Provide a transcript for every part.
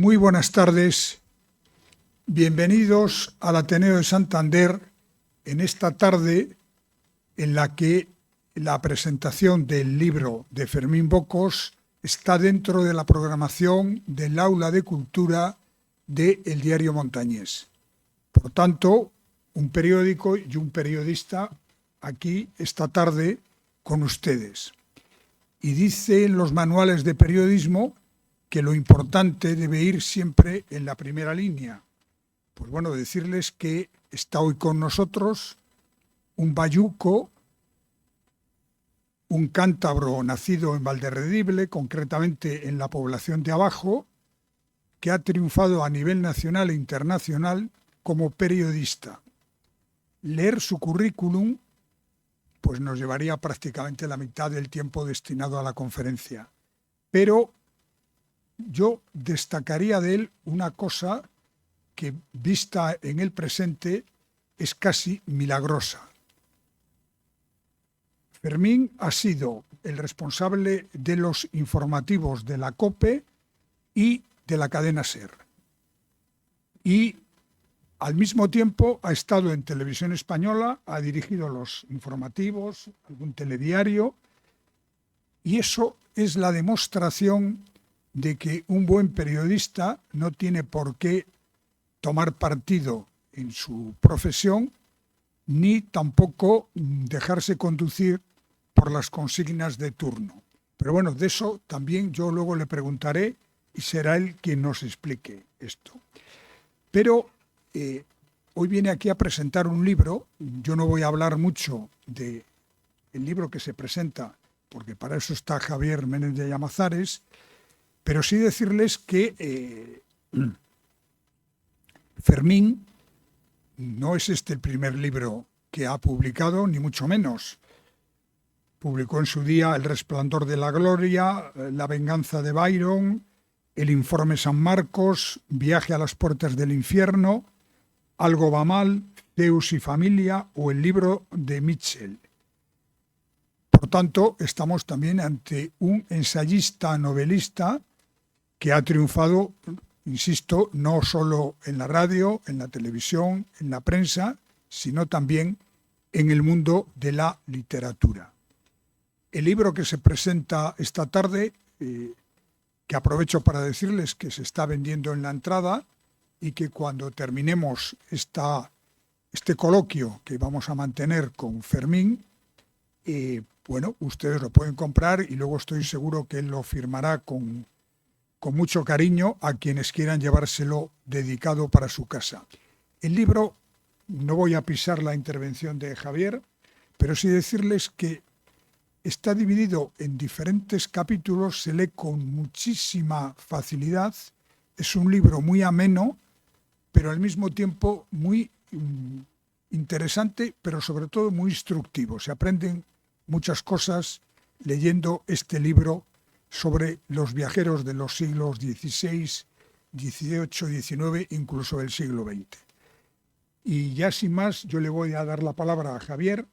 Muy buenas tardes, bienvenidos al Ateneo de Santander en esta tarde en la que la presentación del libro de Fermín Bocos está dentro de la programación del Aula de Cultura de El Diario Montañés. Por tanto, un periódico y un periodista aquí esta tarde con ustedes. Y dice en los manuales de periodismo que lo importante debe ir siempre en la primera línea. Pues bueno, decirles que está hoy con nosotros un bayuco, un cántabro nacido en Valderredible, concretamente en la población de Abajo, que ha triunfado a nivel nacional e internacional como periodista. Leer su currículum pues nos llevaría prácticamente la mitad del tiempo destinado a la conferencia. Pero yo destacaría de él una cosa que, vista en el presente, es casi milagrosa. Fermín ha sido el responsable de los informativos de la COPE y de la cadena SER. Y al mismo tiempo ha estado en Televisión Española, ha dirigido los informativos, algún telediario, y eso es la demostración de que un buen periodista no tiene por qué tomar partido en su profesión, ni tampoco dejarse conducir por las consignas de turno. Pero bueno, de eso también yo luego le preguntaré y será él quien nos explique esto. Pero hoy viene aquí a presentar un libro. Yo no voy a hablar mucho del libro que se presenta, porque para eso está Javier Menéndez de Llamazares, pero sí decirles que Fermín no es este el primer libro que ha publicado, ni mucho menos. Publicó en su día El resplandor de la gloria, La venganza de Byron, El informe San Marcos, Viaje a las puertas del infierno, Algo va mal, Zeus y familia o el libro de Mitchell. Por tanto, estamos también ante un ensayista novelista que ha triunfado, insisto, no solo en la radio, en la televisión, en la prensa, sino también en el mundo de la literatura. El libro que se presenta esta tarde, que aprovecho para decirles que se está vendiendo en la entrada y que cuando terminemos este coloquio que vamos a mantener con Fermín, bueno, ustedes lo pueden comprar y luego estoy seguro que él lo firmará con mucho cariño a quienes quieran llevárselo dedicado para su casa. El libro, no voy a pisar la intervención de Javier, pero sí decirles que está dividido en diferentes capítulos, se lee con muchísima facilidad, es un libro muy ameno, pero al mismo tiempo muy interesante, pero sobre todo muy instructivo. Se aprenden muchas cosas leyendo este libro sobre los viajeros de los siglos XVI, XVIII, XIX, incluso del siglo XX. Y ya sin más, yo le voy a dar la palabra a Javier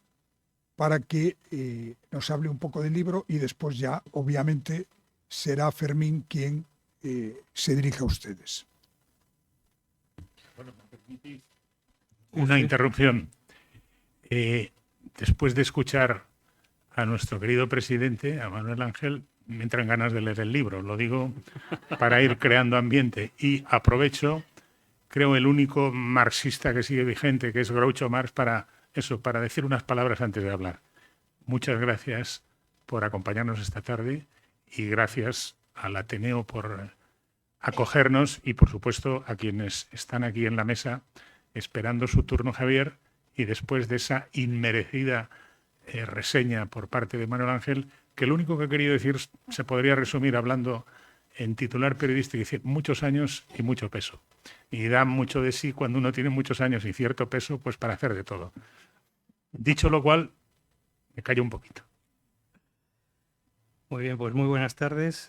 para que nos hable un poco del libro y después ya, obviamente, será Fermín quien se dirija a ustedes. Bueno, ¿me permitís una interrupción? Después de escuchar a nuestro querido presidente, a Manuel Ángel, me entran ganas de leer el libro. Lo digo para ir creando ambiente. Y aprovecho, creo, el único marxista que sigue vigente, que es Groucho Marx, para decir unas palabras antes de hablar. Muchas gracias por acompañarnos esta tarde y gracias al Ateneo por acogernos y, por supuesto, a quienes están aquí en la mesa esperando su turno, Javier, y después de esa inmerecida reseña por parte de Manuel Ángel, que lo único que he querido decir se podría resumir hablando en titular periodístico, decir muchos años y mucho peso. Y da mucho de sí cuando uno tiene muchos años y cierto peso, pues para hacer de todo. Dicho lo cual, me callo un poquito. Muy bien, pues muy buenas tardes.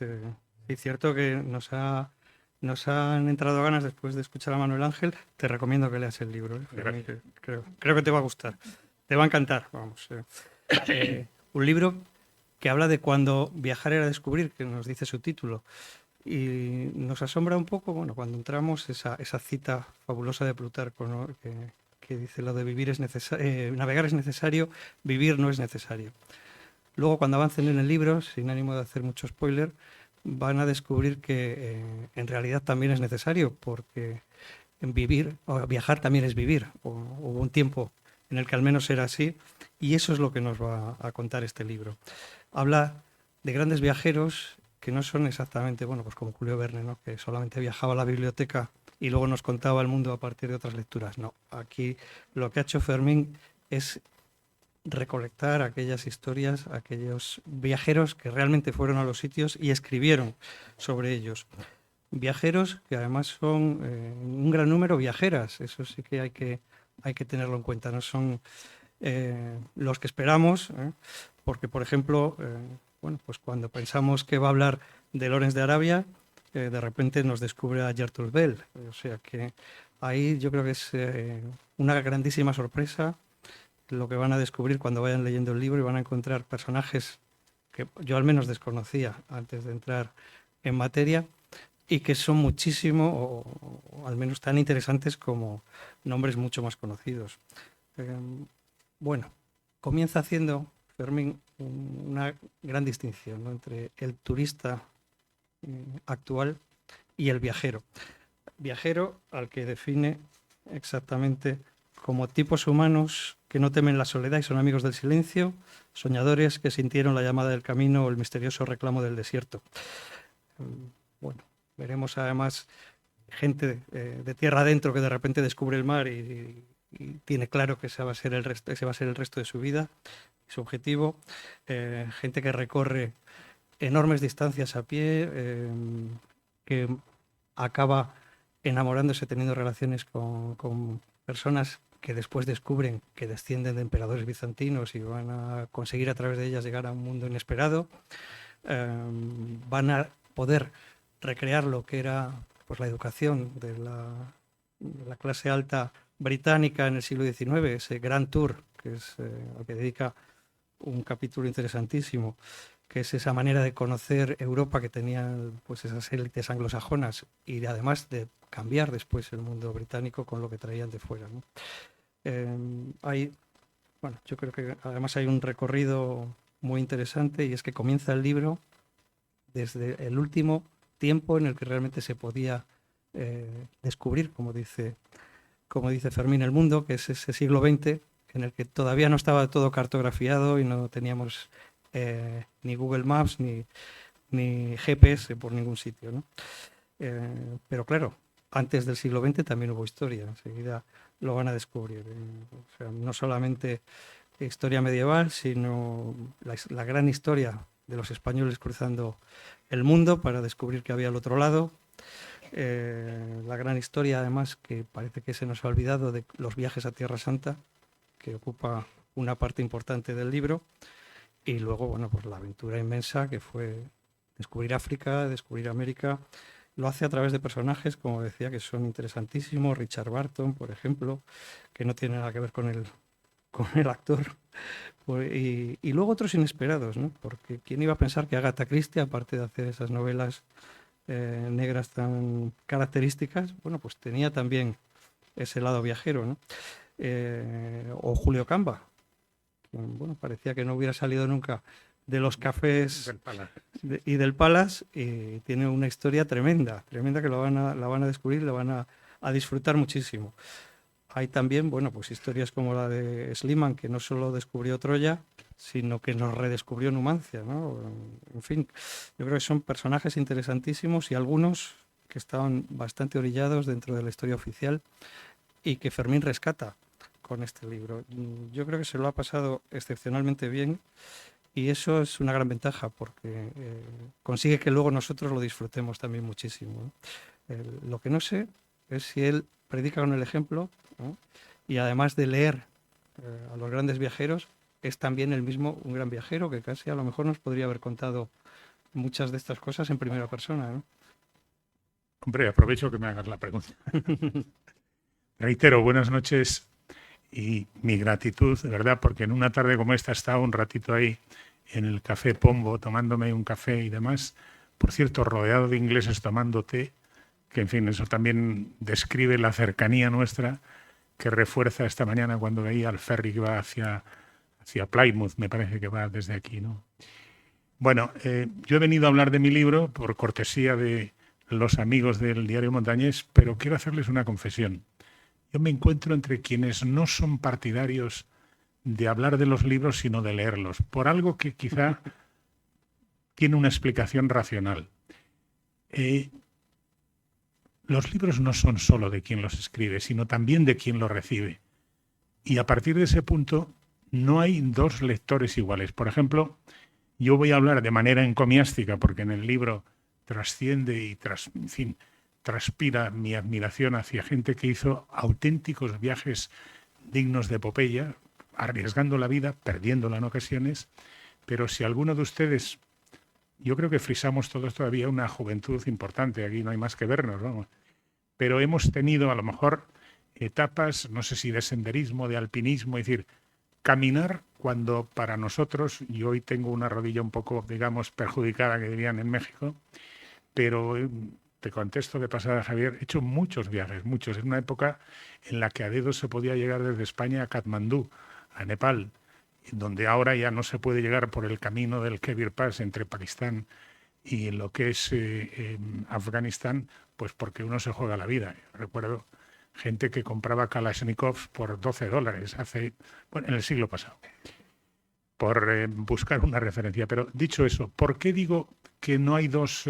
Es cierto que nos han entrado ganas después de escuchar a Manuel Ángel. Te recomiendo que leas el libro. Creo que te va a gustar. Te va a encantar, vamos. Un libro que habla de cuando viajar era descubrir, que nos dice su título. Y nos asombra un poco, bueno, cuando entramos, esa cita fabulosa de Plutarco, ¿no? Que dice lo de vivir es navegar es necesario, vivir no es necesario. Luego, cuando avancen en el libro, sin ánimo de hacer mucho spoiler, van a descubrir que en realidad también es necesario, porque en vivir, o viajar también es vivir. Hubo un tiempo en el que al menos era así, y eso es lo que nos va a contar este libro. Habla de grandes viajeros que no son exactamente, bueno, pues como Julio Verne, ¿no? Que solamente viajaba a la biblioteca y luego nos contaba el mundo a partir de otras lecturas. No, aquí lo que ha hecho Fermín es recolectar aquellas historias, aquellos viajeros que realmente fueron a los sitios y escribieron sobre ellos. Viajeros que además son un gran número viajeras, eso sí que hay que tenerlo en cuenta, no son los que esperamos, porque por ejemplo, bueno, pues cuando pensamos que va a hablar de Lawrence de Arabia, de repente nos descubre a Gertrude Bell, o sea que ahí yo creo que es una grandísima sorpresa lo que van a descubrir cuando vayan leyendo el libro, y van a encontrar personajes que yo al menos desconocía antes de entrar en materia y que son muchísimo, o al menos tan interesantes como nombres mucho más conocidos. Bueno, comienza haciendo Fermín una gran distinción, ¿no?, entre el turista actual y el viajero. Viajero al que define exactamente como tipos humanos que no temen la soledad y son amigos del silencio, soñadores que sintieron la llamada del camino o el misterioso reclamo del desierto. Bueno, veremos además gente de tierra adentro que de repente descubre el mar y tiene claro que ese va a ser el resto de su vida, su objetivo. Gente que recorre enormes distancias a pie, que acaba enamorándose, teniendo relaciones con personas que después descubren que descienden de emperadores bizantinos y van a conseguir a través de ellas llegar a un mundo inesperado. Van a poder recrear lo que era, pues, la educación de la clase alta británica en el siglo XIX, ese Grand Tour, que es al que dedica un capítulo interesantísimo, que es esa manera de conocer Europa que tenían, pues, esas élites anglosajonas, y además de cambiar después el mundo británico con lo que traían de fuera, ¿no? Bueno, yo creo que además hay un recorrido muy interesante, y es que comienza el libro desde el último tiempo en el que realmente se podía descubrir, como dice Fermín, el mundo, que es ese siglo XX, en el que todavía no estaba todo cartografiado y no teníamos ni Google Maps ni GPS por ningún sitio, ¿no? Pero claro, antes del siglo XX también hubo historia, enseguida lo van a descubrir. O sea, no solamente historia medieval, sino la gran historia de los españoles cruzando el mundo para descubrir que había al otro lado. La gran historia, además, que parece que se nos ha olvidado, de los viajes a Tierra Santa, que ocupa una parte importante del libro. Y luego, bueno, pues la aventura inmensa que fue descubrir África, descubrir América. Lo hace a través de personajes, como decía, que son interesantísimos. Richard Barton, por ejemplo, que no tiene nada que ver con el actor. Y luego otros inesperados, ¿no? Porque ¿quién iba a pensar que Agatha Christie, aparte de hacer esas novelas negras tan características, bueno, pues tenía también ese lado viajero, ¿no? O Julio Camba, que, bueno, parecía que no hubiera salido nunca de los cafés y del Palace, y tiene una historia tremenda que la van a descubrir, la van a disfrutar muchísimo. Hay también, bueno, pues historias como la de Schliemann, que no solo descubrió Troya, sino que nos redescubrió Numancia, ¿no? En fin, yo creo que son personajes interesantísimos, y algunos que estaban bastante orillados dentro de la historia oficial y que Fermín rescata con este libro. Yo creo que se lo ha pasado excepcionalmente bien, y eso es una gran ventaja, porque consigue que luego nosotros lo disfrutemos también muchísimo, ¿no? Lo que no sé es si él predica con el ejemplo, ¿no? Y además de leer a los grandes viajeros, es también él mismo un gran viajero, que casi a lo mejor nos podría haber contado muchas de estas cosas en primera persona, ¿no? Hombre, aprovecho que me hagas la pregunta. Reitero, buenas noches y mi gratitud, de verdad, porque en una tarde como esta he estado un ratito ahí en el Café Pombo tomándome un café y demás, por cierto, rodeado de ingleses tomando té, que en fin, eso también describe la cercanía nuestra, que refuerza esta mañana cuando veía al ferry que va hacia Plymouth, me parece que va desde aquí, ¿no? Bueno, yo he venido a hablar de mi libro por cortesía de los amigos del diario Montañés, pero quiero hacerles una confesión. Yo me encuentro entre quienes no son partidarios de hablar de los libros, sino de leerlos, por algo que quizá tiene una explicación racional. Los libros no son solo de quien los escribe, sino también de quien los recibe. Y a partir de ese punto no hay dos lectores iguales. Por ejemplo, yo voy a hablar de manera encomiástica, porque en el libro trasciende y transpira mi admiración hacia gente que hizo auténticos viajes dignos de epopeya, arriesgando la vida, perdiéndola en ocasiones. Pero si alguno de ustedes, yo creo que frisamos todos todavía una juventud importante, aquí no hay más que vernos, vamos. Pero hemos tenido a lo mejor etapas, no sé si de senderismo, de alpinismo, es decir, caminar cuando para nosotros, y hoy tengo una rodilla un poco, digamos, perjudicada, que dirían en México, pero te contesto de pasada, Javier, he hecho muchos viajes, muchos, en una época en la que a dedos se podía llegar desde España a Katmandú, a Nepal, donde ahora ya no se puede llegar por el camino del Khyber Pass entre Pakistán y lo que es Afganistán, pues porque uno se juega la vida. Recuerdo gente que compraba Kalashnikovs por $12 en el siglo pasado, por buscar una referencia. Pero dicho eso, ¿por qué digo que no hay dos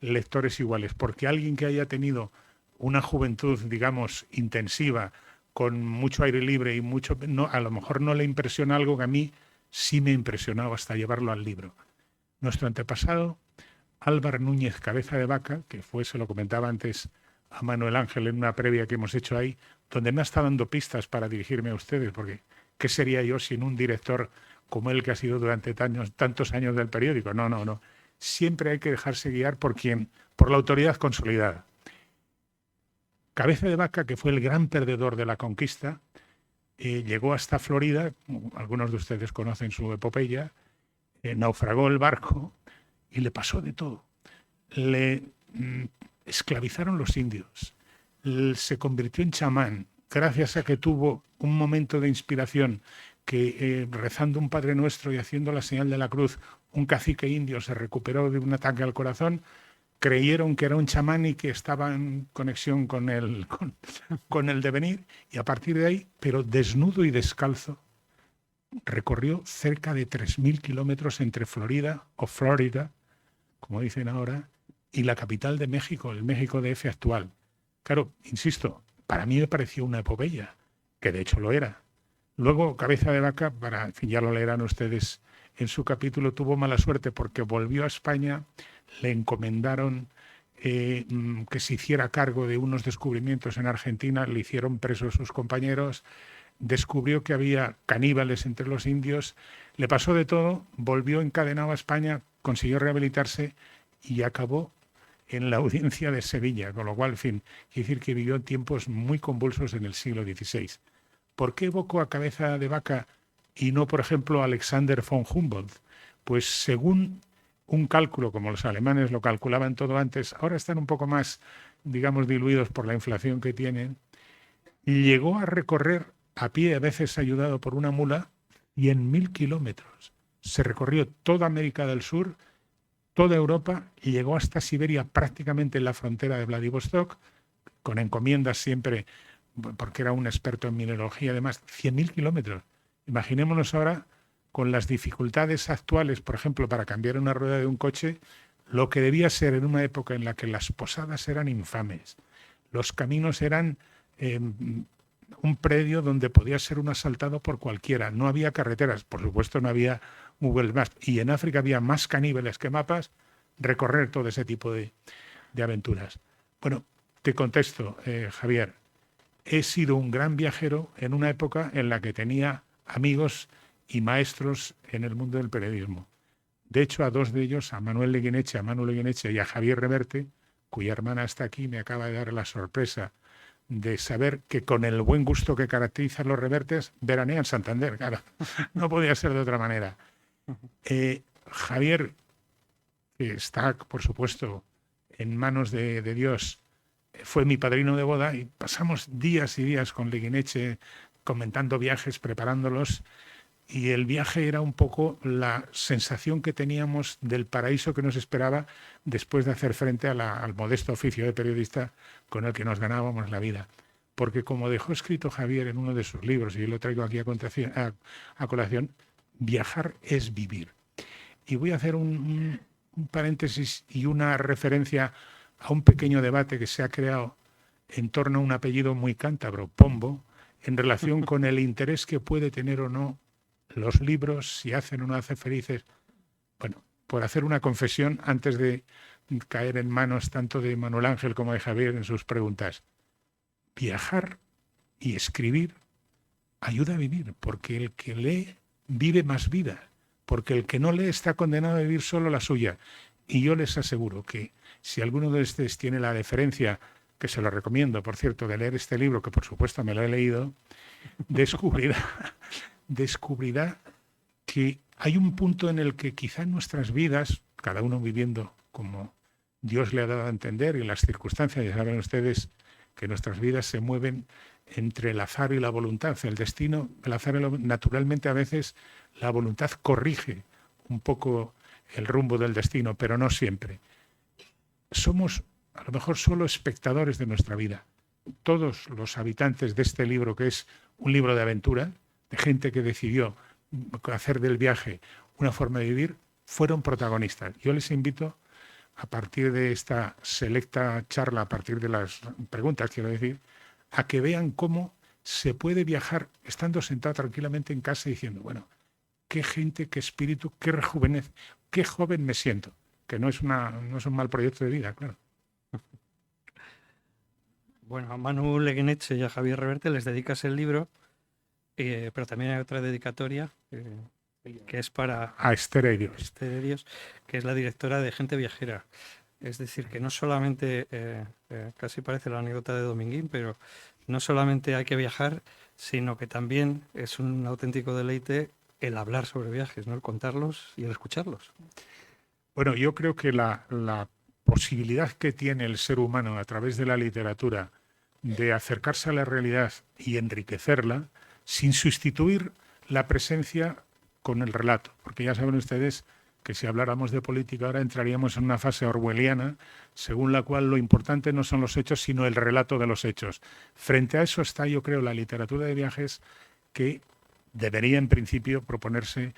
lectores iguales? Porque alguien que haya tenido una juventud, digamos, intensiva, con mucho aire libre y mucho, no, a lo mejor no le impresiona algo que a mí sí me impresionaba hasta llevarlo al libro. Nuestro antepasado, Álvar Núñez Cabeza de Vaca, que fue, se lo comentaba antes a Manuel Ángel en una previa que hemos hecho ahí, donde me ha estado dando pistas para dirigirme a ustedes, porque ¿qué sería yo sin un director como él que ha sido durante tantos años del periódico? No. Siempre hay que dejarse guiar por la autoridad consolidada. Cabeza de Vaca, que fue el gran perdedor de la conquista, llegó hasta Florida, algunos de ustedes conocen su epopeya, naufragó el barco y le pasó de todo. Le esclavizaron los indios, se convirtió en chamán, gracias a que tuvo un momento de inspiración que rezando un Padre Nuestro y haciendo la señal de la cruz, un cacique indio se recuperó de un ataque al corazón. Creyeron que era un chamán y que estaba en conexión con el devenir, y a partir de ahí, pero desnudo y descalzo, recorrió cerca de 3.000 kilómetros entre Florida, como dicen ahora, y la capital de México, el México DF actual. Claro, insisto, para mí me pareció una epopeya, que de hecho lo era. Luego, Cabeza de Vaca, ya lo leerán ustedes en su capítulo, tuvo mala suerte porque volvió a España, le encomendaron que se hiciera cargo de unos descubrimientos en Argentina, le hicieron presos sus compañeros, descubrió que había caníbales entre los indios, le pasó de todo, volvió encadenado a España, consiguió rehabilitarse y acabó en la audiencia de Sevilla, con lo cual, en fin, quiere decir que vivió tiempos muy convulsos en el siglo XVI. ¿Por qué evoco a Cabeza de Vaca y no, por ejemplo, a Alexander von Humboldt? Pues según un cálculo, como los alemanes lo calculaban todo antes, ahora están un poco más, digamos, diluidos por la inflación que tienen, llegó a recorrer a pie, a veces ayudado por una mula, 100.000 kilómetros. Se recorrió toda América del Sur, toda Europa, y llegó hasta Siberia, prácticamente en la frontera de Vladivostok, con encomiendas siempre, porque era un experto en mineralogía, además, 100.000 kilómetros. Imaginémonos ahora, con las dificultades actuales, por ejemplo, para cambiar una rueda de un coche, lo que debía ser en una época en la que las posadas eran infames, los caminos eran un predio donde podía ser un asaltado por cualquiera, no había carreteras, por supuesto no había Google Maps, y en África había más caníbales que mapas, recorrer todo ese tipo de aventuras. Bueno, te contesto, Javier, he sido un gran viajero en una época en la que tenía amigos y maestros en el mundo del periodismo. De hecho, a dos de ellos, a Manuel Leguineche y a Javier Reverte, cuya hermana está aquí, me acaba de dar la sorpresa de saber que con el buen gusto que caracteriza a los Revertes, veranea en Santander, claro, no podía ser de otra manera. Javier, que está, por supuesto, en manos de Dios, fue mi padrino de boda y pasamos días y días con Leguineche comentando viajes, preparándolos, y el viaje era un poco la sensación que teníamos del paraíso que nos esperaba después de hacer frente al modesto oficio de periodista con el que nos ganábamos la vida. Porque como dejó escrito Javier en uno de sus libros, y yo lo traigo aquí a colación, viajar es vivir. Y voy a hacer un paréntesis y una referencia a un pequeño debate que se ha creado en torno a un apellido muy cántabro, Pombo, en relación con el interés que puede tener o no los libros, si hacen o no hacen felices. Bueno, por hacer una confesión antes de caer en manos tanto de Manuel Ángel como de Javier en sus preguntas. Viajar y escribir ayuda a vivir, porque el que lee vive más vida, porque el que no lee está condenado a vivir solo la suya. Y yo les aseguro que si alguno de ustedes tiene la deferencia, que se lo recomiendo, por cierto, de leer este libro, que por supuesto me lo he leído, descubrirá que hay un punto en el que quizá en nuestras vidas, cada uno viviendo como Dios le ha dado a entender, y en las circunstancias, ya saben ustedes que nuestras vidas se mueven entre el azar y la voluntad. El destino, el azar, naturalmente a veces la voluntad corrige un poco el rumbo del destino, pero no siempre. Somos a lo mejor solo espectadores de nuestra vida. Todos los habitantes de este libro, que es un libro de aventura, de gente que decidió hacer del viaje una forma de vivir, fueron protagonistas. Yo les invito, a partir de esta selecta charla, a partir de las preguntas, quiero decir, a que vean cómo se puede viajar estando sentado tranquilamente en casa diciendo, bueno, qué gente, qué espíritu, qué joven me siento, que no es un mal proyecto de vida, claro. Bueno, a Manu Leguineche y a Javier Reverte les dedicas el libro, pero también hay otra dedicatoria que es para A Esther Herios. Esther Herios, que es la directora de Gente Viajera. Es decir, que no solamente, casi parece la anécdota de Dominguín, pero no solamente hay que viajar, sino que también es un auténtico deleite el hablar sobre viajes, ¿no? El contarlos y el escucharlos. Bueno, yo creo que la posibilidad que tiene el ser humano a través de la literatura de acercarse a la realidad y enriquecerla sin sustituir la presencia con el relato, porque ya saben ustedes que si habláramos de política ahora entraríamos en una fase orwelliana según la cual lo importante no son los hechos sino el relato de los hechos. Frente a eso está, yo creo, la literatura de viajes, que debería en principio proponerse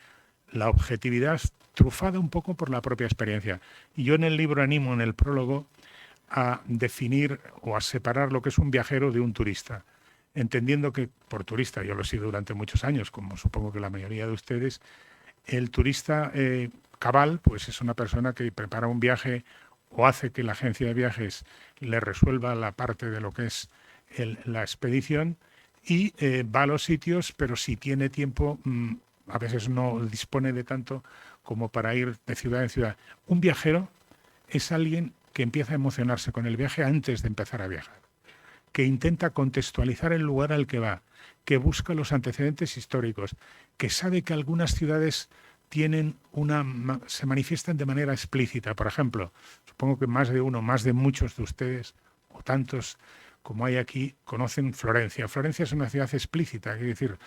la objetividad trufada un poco por la propia experiencia. Y yo en el libro animo, en el prólogo, a definir o a separar lo que es un viajero de un turista, entendiendo que por turista, yo lo he sido durante muchos años, como supongo que la mayoría de ustedes, el turista cabal pues es una persona que prepara un viaje o hace que la agencia de viajes le resuelva la parte de lo que es la expedición y va a los sitios, pero si tiene tiempo, a veces no dispone de tanto como para ir de ciudad en ciudad. Un viajero es alguien que empieza a emocionarse con el viaje antes de empezar a viajar, que intenta contextualizar el lugar al que va, que busca los antecedentes históricos, que sabe que algunas ciudades se manifiestan de manera explícita. Por ejemplo, supongo que más de uno, más de muchos de ustedes, o tantos como hay aquí, conocen Florencia. Florencia es una ciudad explícita, es decir,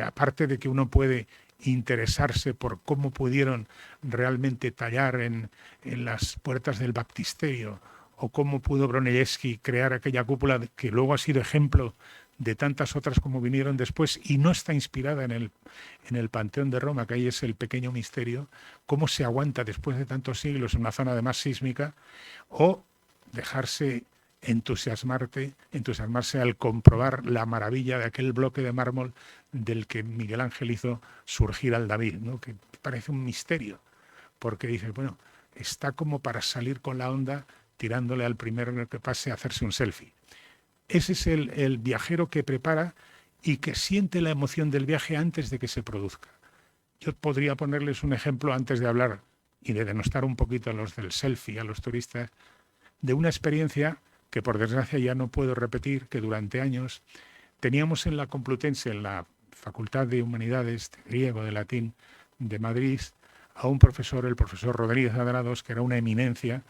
aparte de que uno puede interesarse por cómo pudieron realmente tallar en las puertas del baptisterio, o cómo pudo Brunelleschi crear aquella cúpula que luego ha sido ejemplo de tantas otras como vinieron después y no está inspirada en el Panteón de Roma, que ahí es el pequeño misterio, cómo se aguanta después de tantos siglos en una zona además sísmica, o dejarse entusiasmarse al comprobar la maravilla de aquel bloque de mármol del que Miguel Ángel hizo surgir al David, ¿no? Que parece un misterio, porque dice, bueno, está como para salir con la onda tirándole al primero que pase a hacerse un selfie. Ese es el viajero que prepara y que siente la emoción del viaje antes de que se produzca. Yo podría ponerles un ejemplo antes de hablar y de denostar un poquito a los del selfie, a los turistas, de una experiencia que por desgracia ya no puedo repetir, que durante años teníamos en la Complutense, en la Facultad de Humanidades, de Griego, de Latín, de Madrid, a un profesor, el profesor Rodríguez Adrados, que era una eminencia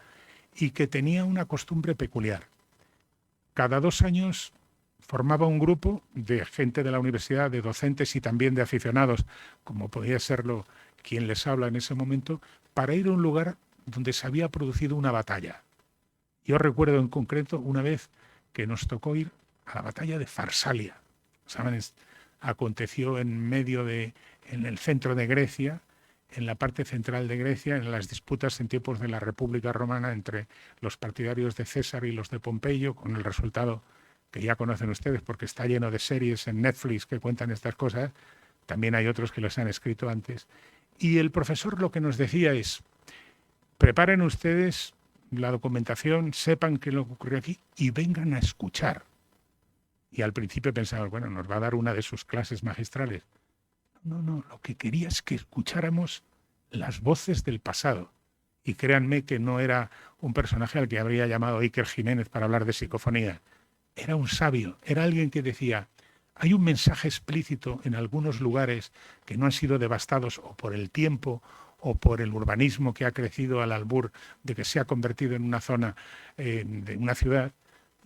y que tenía una costumbre peculiar. Cada 2 años formaba un grupo de gente de la universidad, de docentes y también de aficionados, como podía serlo quien les habla en ese momento, para ir a un lugar donde se había producido una batalla. Yo recuerdo en concreto una vez que nos tocó ir a la batalla de Farsalia. ¿Saben? Aconteció en el centro de Grecia, en la parte central de Grecia, en las disputas en tiempos de la República Romana entre los partidarios de César y los de Pompeyo, con el resultado que ya conocen ustedes porque está lleno de series en Netflix que cuentan estas cosas. También hay otros que los han escrito antes. Y el profesor lo que nos decía es: preparen ustedes la documentación, sepan qué es lo que ocurrió aquí y vengan a escuchar. Y al principio pensaba, bueno, nos va a dar una de sus clases magistrales. No, lo que quería es que escucháramos las voces del pasado. Y créanme que no era un personaje al que habría llamado Iker Jiménez para hablar de psicofonía. Era un sabio, era alguien que decía: hay un mensaje explícito en algunos lugares que no han sido devastados o por el tiempo o por el urbanismo que ha crecido al albur de que se ha convertido en una zona de una ciudad,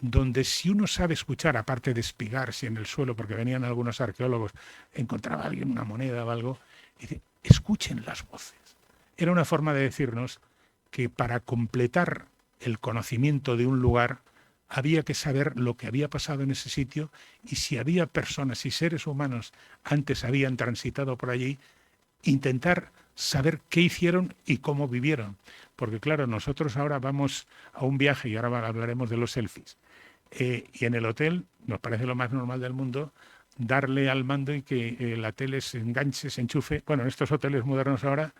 donde si uno sabe escuchar, aparte de espigar si en el suelo, porque venían algunos arqueólogos, encontraba alguien una moneda o algo, y dice: escuchen las voces. Era una forma de decirnos que para completar el conocimiento de un lugar había que saber lo que había pasado en ese sitio y si había personas y seres humanos antes habían transitado por allí, intentar saber qué hicieron y cómo vivieron. Porque claro, nosotros ahora vamos a un viaje y ahora hablaremos de los selfies. Y en el hotel nos parece lo más normal del mundo darle al mando y que la tele se enganche, se enchufe. Bueno, en estos hoteles modernos ahora,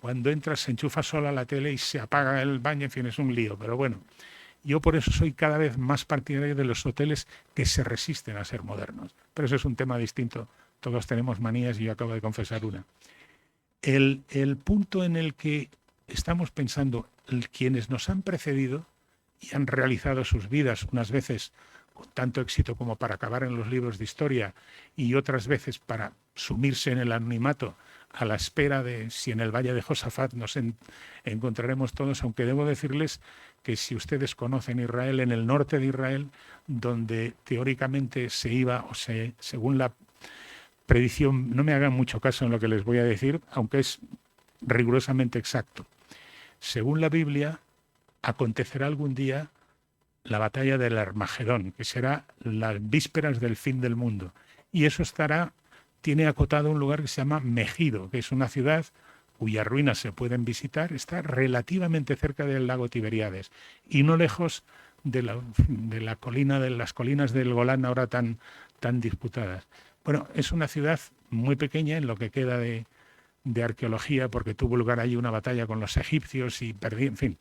cuando entras se enchufa sola la tele y se apaga el baño, en fin, es un lío. Pero bueno, yo por eso soy cada vez más partidario de los hoteles que se resisten a ser modernos. Pero eso es un tema distinto. Todos tenemos manías y yo acabo de confesar una. El punto en el que estamos pensando, quienes nos han precedido y han realizado sus vidas, unas veces con tanto éxito como para acabar en los libros de historia y otras veces para sumirse en el anonimato a la espera de si en el Valle de Josafat nos encontraremos todos, aunque debo decirles que si ustedes conocen Israel, en el norte de Israel, donde teóricamente se iba, según la predicción, no me hagan mucho caso en lo que les voy a decir, aunque es rigurosamente exacto. Según la Biblia, acontecerá algún día la batalla del Armagedón, que será las vísperas del fin del mundo. Y eso tiene acotado un lugar que se llama Megido, que es una ciudad cuyas ruinas se pueden visitar, está relativamente cerca del lago Tiberíades y no lejos de la colina, de las colinas del Golán ahora tan disputadas. Bueno, es una ciudad muy pequeña en lo que queda de arqueología, porque tuvo lugar allí una batalla con los egipcios y en fin,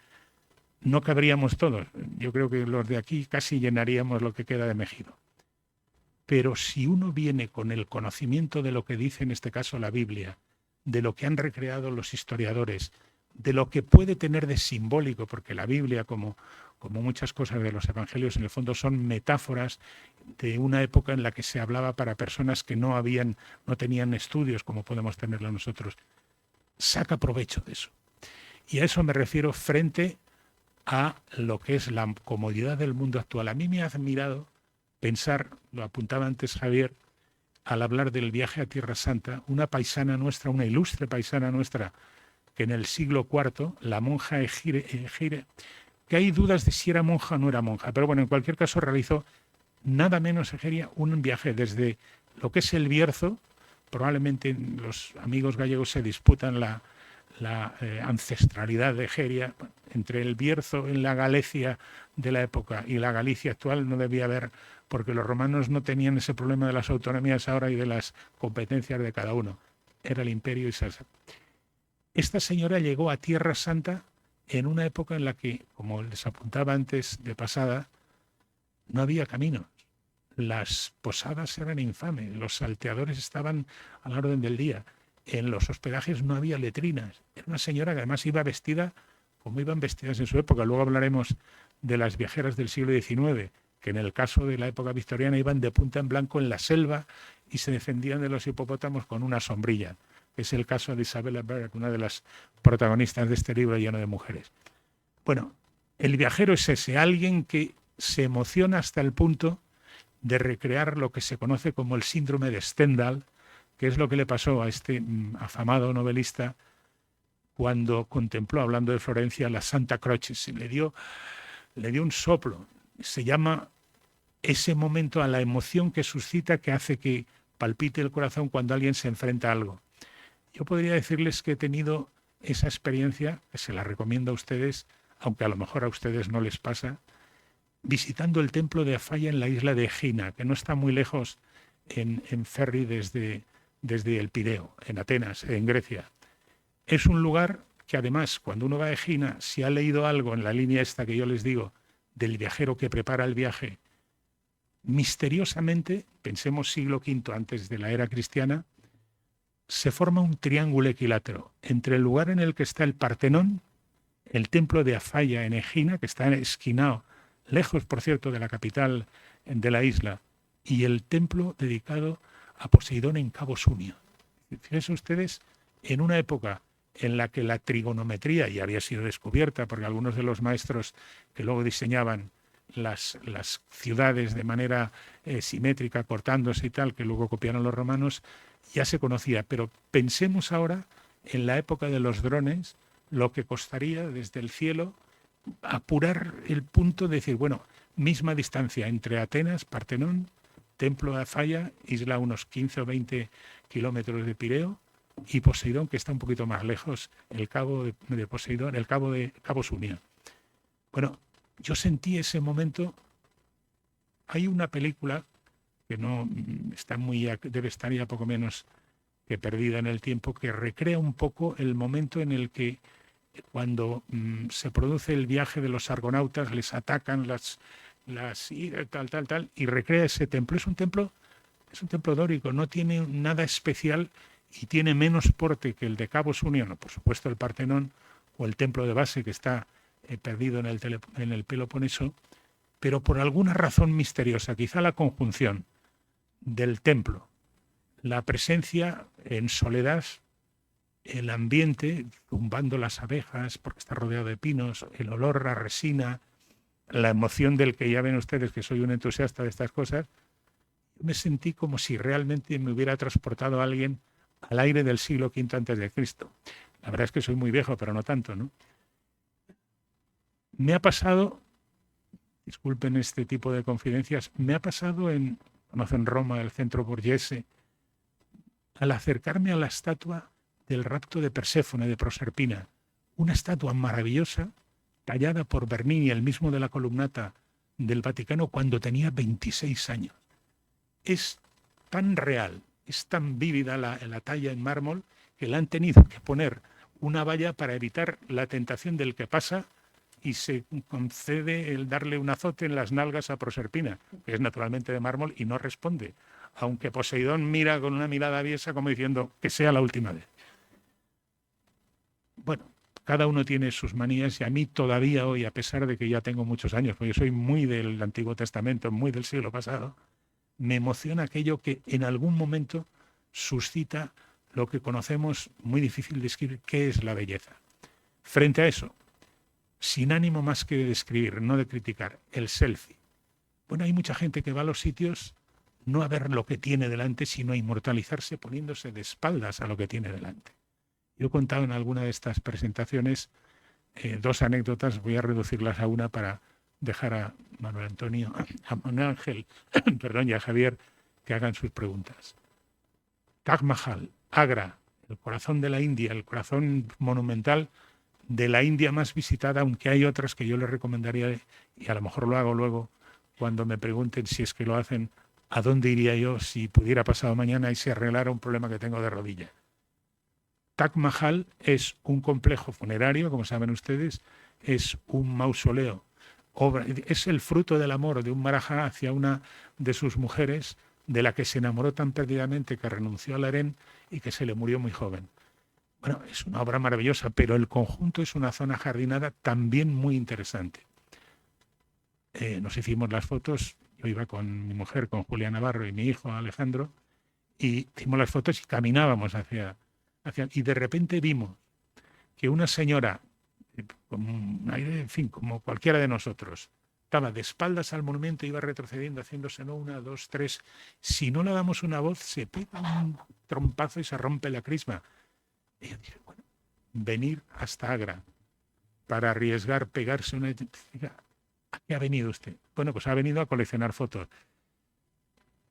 no cabríamos todos. Yo creo que los de aquí casi llenaríamos lo que queda de Megido. Pero si uno viene con el conocimiento de lo que dice en este caso la Biblia, de lo que han recreado los historiadores, de lo que puede tener de simbólico, porque la Biblia, como muchas cosas de los evangelios, en el fondo son metáforas de una época en la que se hablaba para personas que no tenían estudios como podemos tenerlo nosotros. Saca provecho de eso. Y a eso me refiero frente a lo que es la comodidad del mundo actual. A mí me ha admirado pensar, lo apuntaba antes Javier, al hablar del viaje a Tierra Santa, una paisana nuestra, una ilustre paisana nuestra, que en el siglo IV, la monja Egire, que hay dudas de si era monja o no era monja, pero bueno, en cualquier caso realizó nada menos Egeria un viaje desde lo que es el Bierzo. Probablemente los amigos gallegos se disputan la ancestralidad de Egeria. Entre el Bierzo en la Galicia de la época y la Galicia actual no debía haber, porque los romanos no tenían ese problema de las autonomías ahora y de las competencias de cada uno. Era el imperio y salsa. Esta señora llegó a Tierra Santa en una época en la que, como les apuntaba antes de pasada, no había caminos. Las posadas eran infames, los salteadores estaban a la orden del día. En los hospedajes no había letrinas. Era una señora que además iba vestida como iban vestidas en su época. Luego hablaremos de las viajeras del siglo XIX, que en el caso de la época victoriana iban de punta en blanco en la selva y se defendían de los hipopótamos con una sombrilla. que es el caso de Isabella Berg, una de las protagonistas de este libro lleno de mujeres. Bueno, el viajero es ese, alguien que se emociona hasta el punto de recrear lo que se conoce como el síndrome de Stendhal, que es lo que le pasó a este afamado novelista cuando contempló, hablando de Florencia, la Santa Croce. Le dio un soplo. Se llama ese momento a la emoción que suscita, que hace que palpite el corazón cuando alguien se enfrenta a algo. Yo podría decirles que he tenido esa experiencia, que se la recomiendo a ustedes, aunque a lo mejor a ustedes no les pasa, visitando el templo de Afaya en la isla de Egina, que no está muy lejos en ferry desde el Pireo, en Atenas, en Grecia. Es un lugar que además, cuando uno va a Egina, si ha leído algo en la línea esta que yo les digo, del viajero que prepara el viaje, misteriosamente, pensemos siglo V antes de la era cristiana, se forma un triángulo equilátero entre el lugar en el que está el Partenón, el templo de Afaya en Egina, que está esquinado, lejos, por cierto, de la capital de la isla, y el templo dedicado a Poseidón en Cabo Sunio. Fíjense ustedes, en una época en la que la trigonometría ya había sido descubierta, porque algunos de los maestros que luego diseñaban las ciudades de manera simétrica, cortándose y tal, que luego copiaron los romanos, ya se conocía. Pero pensemos ahora, en la época de los drones, lo que costaría desde el cielo apurar el punto de decir, bueno, misma distancia entre Atenas, Partenón, templo de Afaya, isla a unos 15 o 20 kilómetros de Pireo, y Poseidón, que está un poquito más lejos, el cabo de Poseidón, el cabo de Cabo Sunio. Bueno, yo sentí ese momento. Hay una película que no está debe estar ya poco menos que perdida en el tiempo, que recrea un poco el momento en el que cuando se produce el viaje de los argonautas, les atacan tal, y recrea ese templo. Es un templo dórico, no tiene nada especial y tiene menos porte que el de Cabo Sunio, no, por supuesto el Partenón o el templo de base que está perdido en el Peloponeso, pero por alguna razón misteriosa, quizá la conjunción del templo, la presencia en soledad, el ambiente, zumbando las abejas porque está rodeado de pinos, el olor a resina, la emoción del que ya ven ustedes que soy un entusiasta de estas cosas, me sentí como si realmente me hubiera transportado a alguien al aire del siglo V antes de Cristo. La verdad es que soy muy viejo, pero no tanto, ¿no? Me ha pasado, disculpen este tipo de confidencias, me ha pasado conocen Roma, el centro Borghese, al acercarme a la estatua del rapto de Perséfone, de Proserpina, una estatua maravillosa, tallada por Bernini, el mismo de la columnata del Vaticano, cuando tenía 26 años. Es tan real, es tan vívida la talla en mármol, que le han tenido que poner una valla para evitar la tentación del que pasa y se concede el darle un azote en las nalgas a Proserpina, que es naturalmente de mármol y no responde, aunque Poseidón mira con una mirada aviesa como diciendo que sea la última vez. Bueno, cada uno tiene sus manías y a mí todavía hoy, a pesar de que ya tengo muchos años, porque yo soy muy del Antiguo Testamento, muy del siglo pasado, me emociona aquello que en algún momento suscita lo que conocemos, muy difícil de describir, qué es la belleza. Frente a eso, sin ánimo más que de describir, no de criticar, el selfie. Bueno, hay mucha gente que va a los sitios no a ver lo que tiene delante, sino a inmortalizarse poniéndose de espaldas a lo que tiene delante. Yo he contado en alguna de estas presentaciones dos anécdotas, voy a reducirlas a una para dejar a Manuel Ángel y a Javier que hagan sus preguntas. Taj Mahal, Agra, el corazón de la India, el corazón monumental de la India más visitada, aunque hay otras que yo les recomendaría, y a lo mejor lo hago luego cuando me pregunten si es que lo hacen, ¿a dónde iría yo si pudiera pasado mañana y se arreglara un problema que tengo de rodilla? Taj Mahal es un complejo funerario, como saben ustedes, es un mausoleo, es el fruto del amor de un Maharaja hacia una de sus mujeres, de la que se enamoró tan perdidamente que renunció al harén y que se le murió muy joven. Bueno, es una obra maravillosa, pero el conjunto es una zona jardinada también muy interesante. Nos hicimos las fotos, yo iba con mi mujer, con Julia Navarro y mi hijo Alejandro, y hicimos las fotos y caminábamos hacia y de repente vimos que una señora, con un aire, en fin, como cualquiera de nosotros, estaba de espaldas al monumento, iba retrocediendo, haciéndose no una, dos, tres. Si no le damos una voz, se pega un trompazo y se rompe la crisma. Y yo dije, bueno, venir hasta Agra para arriesgar pegarse una... ¿A qué ha venido usted? Bueno, pues ha venido a coleccionar fotos.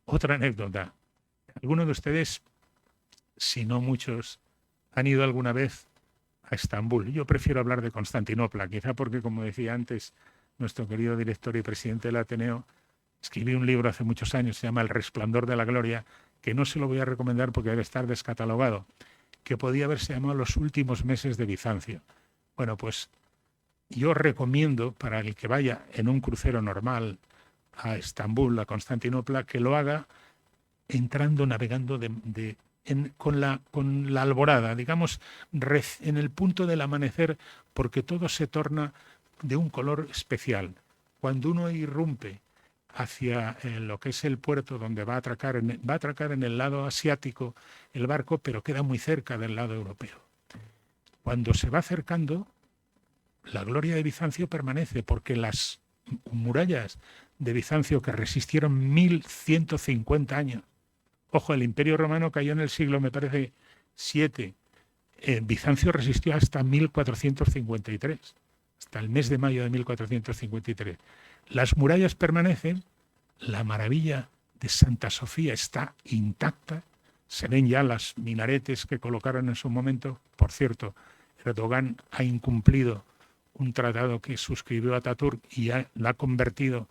Otra anécdota. Algunos de ustedes, si no muchos, han ido alguna vez a Estambul. Yo prefiero hablar de Constantinopla, quizá porque, como decía antes, nuestro querido director y presidente del Ateneo escribí un libro hace muchos años, se llama El resplandor de la gloria, que no se lo voy a recomendar porque debe estar descatalogado, que podía haberse llamado Los últimos meses de Bizancio. Bueno, pues yo recomiendo para el que vaya en un crucero normal a Estambul, a Constantinopla, que lo haga entrando, navegando con la alborada, digamos, en el punto del amanecer, porque todo se torna de un color especial. Cuando uno irrumpe hacia lo que es el puerto donde va a atracar en el lado asiático el barco, pero queda muy cerca del lado europeo. Cuando se va acercando, la gloria de Bizancio permanece, porque las murallas de Bizancio, que resistieron 1150 años, ojo, el Imperio Romano cayó en el siglo, me parece, 7. Bizancio resistió hasta 1453, hasta el mes de mayo de 1453. Las murallas permanecen, la maravilla de Santa Sofía está intacta, se ven ya las minaretes que colocaron en su momento. Por cierto, Erdogan ha incumplido un tratado que suscribió Ataturk y ya la ha convertido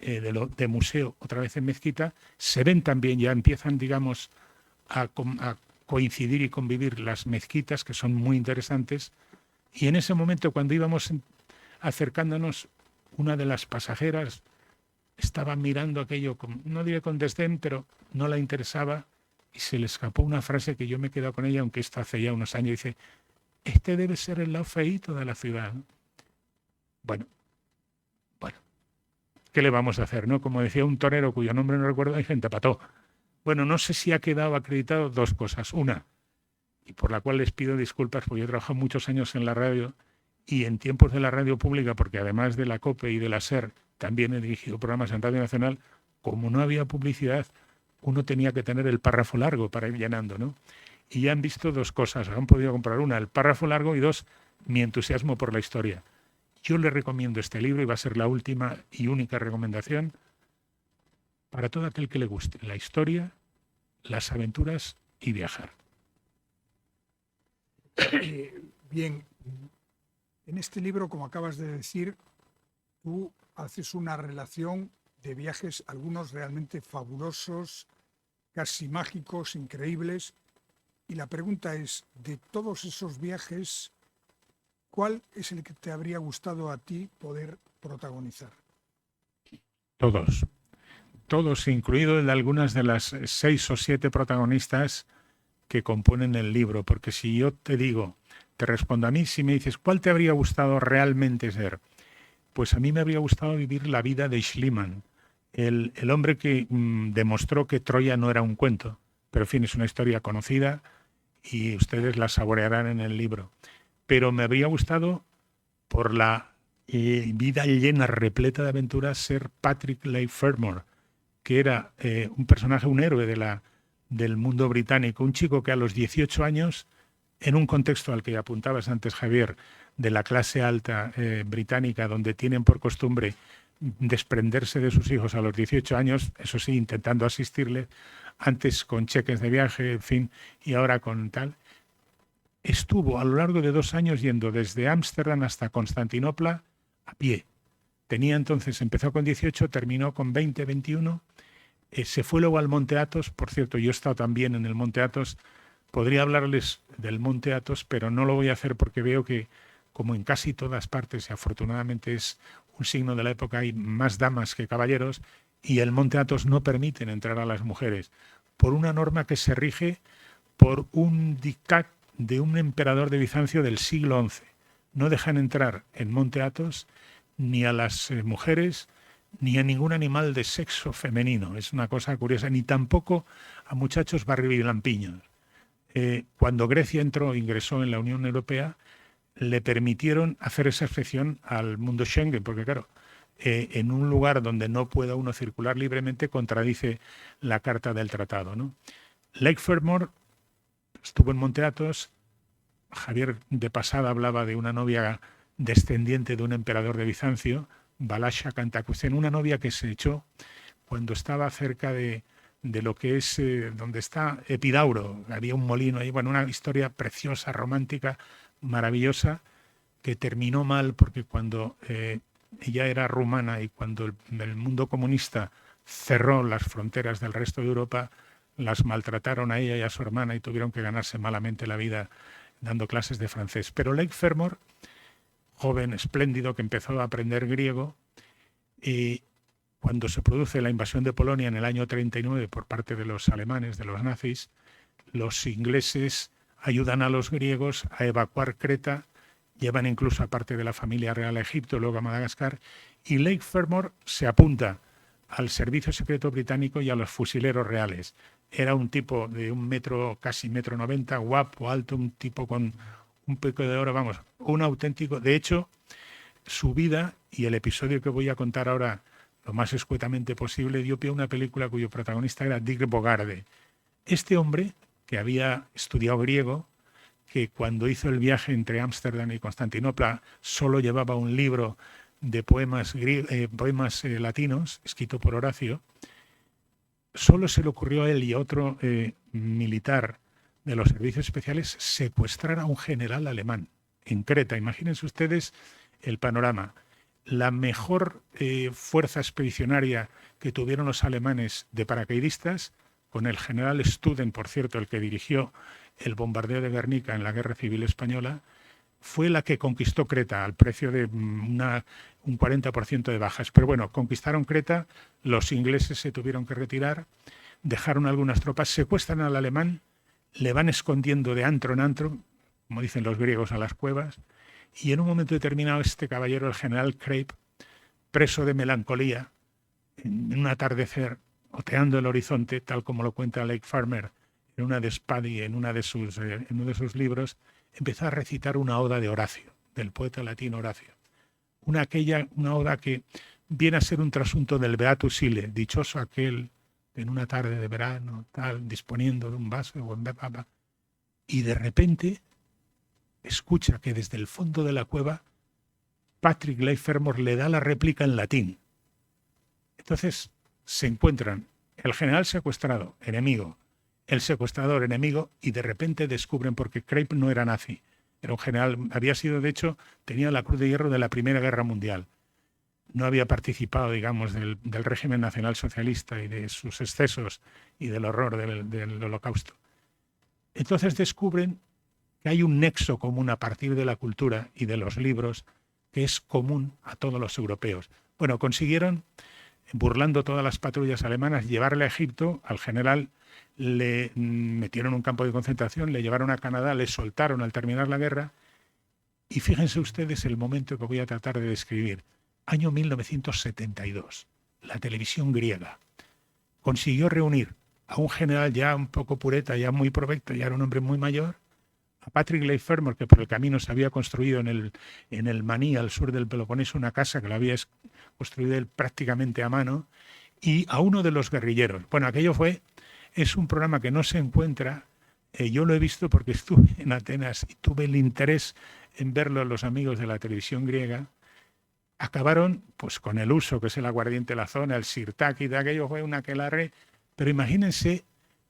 de museo otra vez en mezquita. Se ven también, ya empiezan, digamos, a coincidir y convivir las mezquitas, que son muy interesantes. Y en ese momento, cuando íbamos acercándonos, una de las pasajeras estaba mirando aquello, no diré con desdén, pero no la interesaba, y se le escapó una frase que yo me he quedado con ella, aunque esto hace ya unos años. Dice, este debe ser el lado feíto de la ciudad, ¿no? Bueno, ¿qué le vamos a hacer, no? Como decía un torero cuyo nombre no recuerdo, hay gente pató. Bueno, no sé si ha quedado acreditado dos cosas. Una, y por la cual les pido disculpas, porque yo he trabajado muchos años en la radio y en tiempos de la radio pública, porque además de la COPE y de la SER, también he dirigido programas en Radio Nacional. Como no había publicidad, uno tenía que tener el párrafo largo para ir llenando, ¿no? Y ya han visto dos cosas, han podido comprar una, el párrafo largo, y dos, mi entusiasmo por la historia. Yo le recomiendo este libro y va a ser la última y única recomendación para todo aquel que le guste la historia, las aventuras y viajar. Bien, en este libro, como acabas de decir, tú haces una relación de viajes, algunos realmente fabulosos, casi mágicos, increíbles. Y la pregunta es, de todos esos viajes, ¿cuál es el que te habría gustado a ti poder protagonizar? Todos, incluido el de algunas de las 6 o 7 protagonistas que componen el libro, porque si yo te digo, te respondo a mí, si me dices, ¿cuál te habría gustado realmente ser? Pues a mí me habría gustado vivir la vida de Schliemann, el hombre que demostró que Troya no era un cuento, pero en fin, es una historia conocida y ustedes la saborearán en el libro. Pero me habría gustado, por la vida llena, repleta de aventuras, ser Patrick Leigh Fermor, que era un personaje, un héroe del mundo británico, un chico que a los 18 años, en un contexto al que apuntabas antes, Javier, de la clase alta británica, donde tienen por costumbre desprenderse de sus hijos a los 18 años, eso sí, intentando asistirles, antes con cheques de viaje, en fin, y ahora con tal. Estuvo a lo largo de 2 años yendo desde Ámsterdam hasta Constantinopla a pie. Tenía entonces, empezó con 18, terminó con 20, 21. Se fue luego al Monte Athos. Por cierto, yo he estado también en el Monte Athos. Podría hablarles del Monte Athos, pero no lo voy a hacer porque veo que, como en casi todas partes, y afortunadamente es un signo de la época, hay más damas que caballeros, y el Monte Athos no permiten entrar a las mujeres por una norma que se rige por un dictat de un emperador de Bizancio del siglo XI. No dejan entrar en Monte Athos ni a las mujeres ni a ningún animal de sexo femenino. Es una cosa curiosa, ni tampoco a muchachos barribilampiños. cuando Grecia ingresó en la Unión Europea, le permitieron hacer esa excepción al mundo Schengen, porque claro, en un lugar donde no pueda uno circular libremente contradice la carta del tratado, ¿no? Lake Fermor estuvo en Monte Athos. Javier de pasada hablaba de una novia descendiente de un emperador de Bizancio, Balasha Cantacuzén, una novia que se echó cuando estaba cerca de lo que es donde está Epidauro. Había un molino ahí, bueno, una historia preciosa, romántica, maravillosa, que terminó mal porque cuando ella era rumana y cuando el mundo comunista cerró las fronteras del resto de Europa, las maltrataron a ella y a su hermana y tuvieron que ganarse malamente la vida dando clases de francés. Pero Lake Fermor, joven, espléndido, que empezó a aprender griego, y cuando se produce la invasión de Polonia en el año 39 por parte de los alemanes, de los nazis, los ingleses ayudan a los griegos a evacuar Creta, llevan incluso a parte de la familia real a Egipto, luego a Madagascar, y Lake Fermor se apunta al servicio secreto británico y a los fusileros reales. Era un tipo de 1 metro, casi 1,90 m, guapo, alto, un tipo con un pico de oro, vamos, un auténtico. De hecho, su vida y el episodio que voy a contar ahora lo más escuetamente posible dio pie a una película cuyo protagonista era Dick Bogarde. Este hombre, que había estudiado griego, que cuando hizo el viaje entre Ámsterdam y Constantinopla solo llevaba un libro de poemas latinos, escrito por Horacio, solo se le ocurrió a él y a otro militar de los servicios especiales secuestrar a un general alemán en Creta. Imagínense ustedes el panorama. La mejor fuerza expedicionaria que tuvieron los alemanes de paracaidistas, con el general Studen, por cierto, el que dirigió el bombardeo de Guernica en la Guerra Civil Española, fue la que conquistó Creta al precio de un 40% de bajas. Pero bueno, conquistaron Creta, los ingleses se tuvieron que retirar, dejaron algunas tropas, secuestran al alemán, le van escondiendo de antro en antro, como dicen los griegos, a las cuevas, y en un momento determinado este caballero, el general Crape, preso de melancolía, en un atardecer, oteando el horizonte, tal como lo cuenta Lake Fermor en una de Spadi, en uno de sus libros, empezó a recitar una oda de Horacio, del poeta latino Horacio. Una oda que viene a ser un trasunto del Beatus Ille, dichoso aquel en una tarde de verano, tal, disponiendo de un vaso de buen papa, y de repente escucha que desde el fondo de la cueva Patrick Leigh Fermor le da la réplica en latín. Entonces se encuentran el general secuestrado, enemigo, el secuestrador, enemigo, y de repente descubren, porque Crape no era nazi, era un general, había sido, de hecho, tenía la Cruz de Hierro de la Primera Guerra Mundial. No había participado, digamos, del régimen nacionalsocialista y de sus excesos y del horror del Holocausto. Entonces descubren que hay un nexo común a partir de la cultura y de los libros que es común a todos los europeos. Bueno, consiguieron, burlando todas las patrullas alemanas, llevarle a Egipto al general. Le metieron en un campo de concentración, le llevaron a Canadá, le soltaron al terminar la guerra, y fíjense ustedes el momento que voy a tratar de describir. Año 1972, la televisión griega consiguió reunir a un general ya un poco pureta, ya muy provecto, ya era un hombre muy mayor, a Patrick Leigh Fermor, que por el camino se había construido en el Maní, al sur del Peloponeso, una casa que lo había construido él prácticamente a mano, y a uno de los guerrilleros. Bueno, aquello es un programa que no se encuentra, yo lo he visto porque estuve en Atenas y tuve el interés en verlo los amigos de la televisión griega. Acabaron pues con el uso, que es el aguardiente de la zona, el sirtaki, de aquello fue un aquelarre, pero imagínense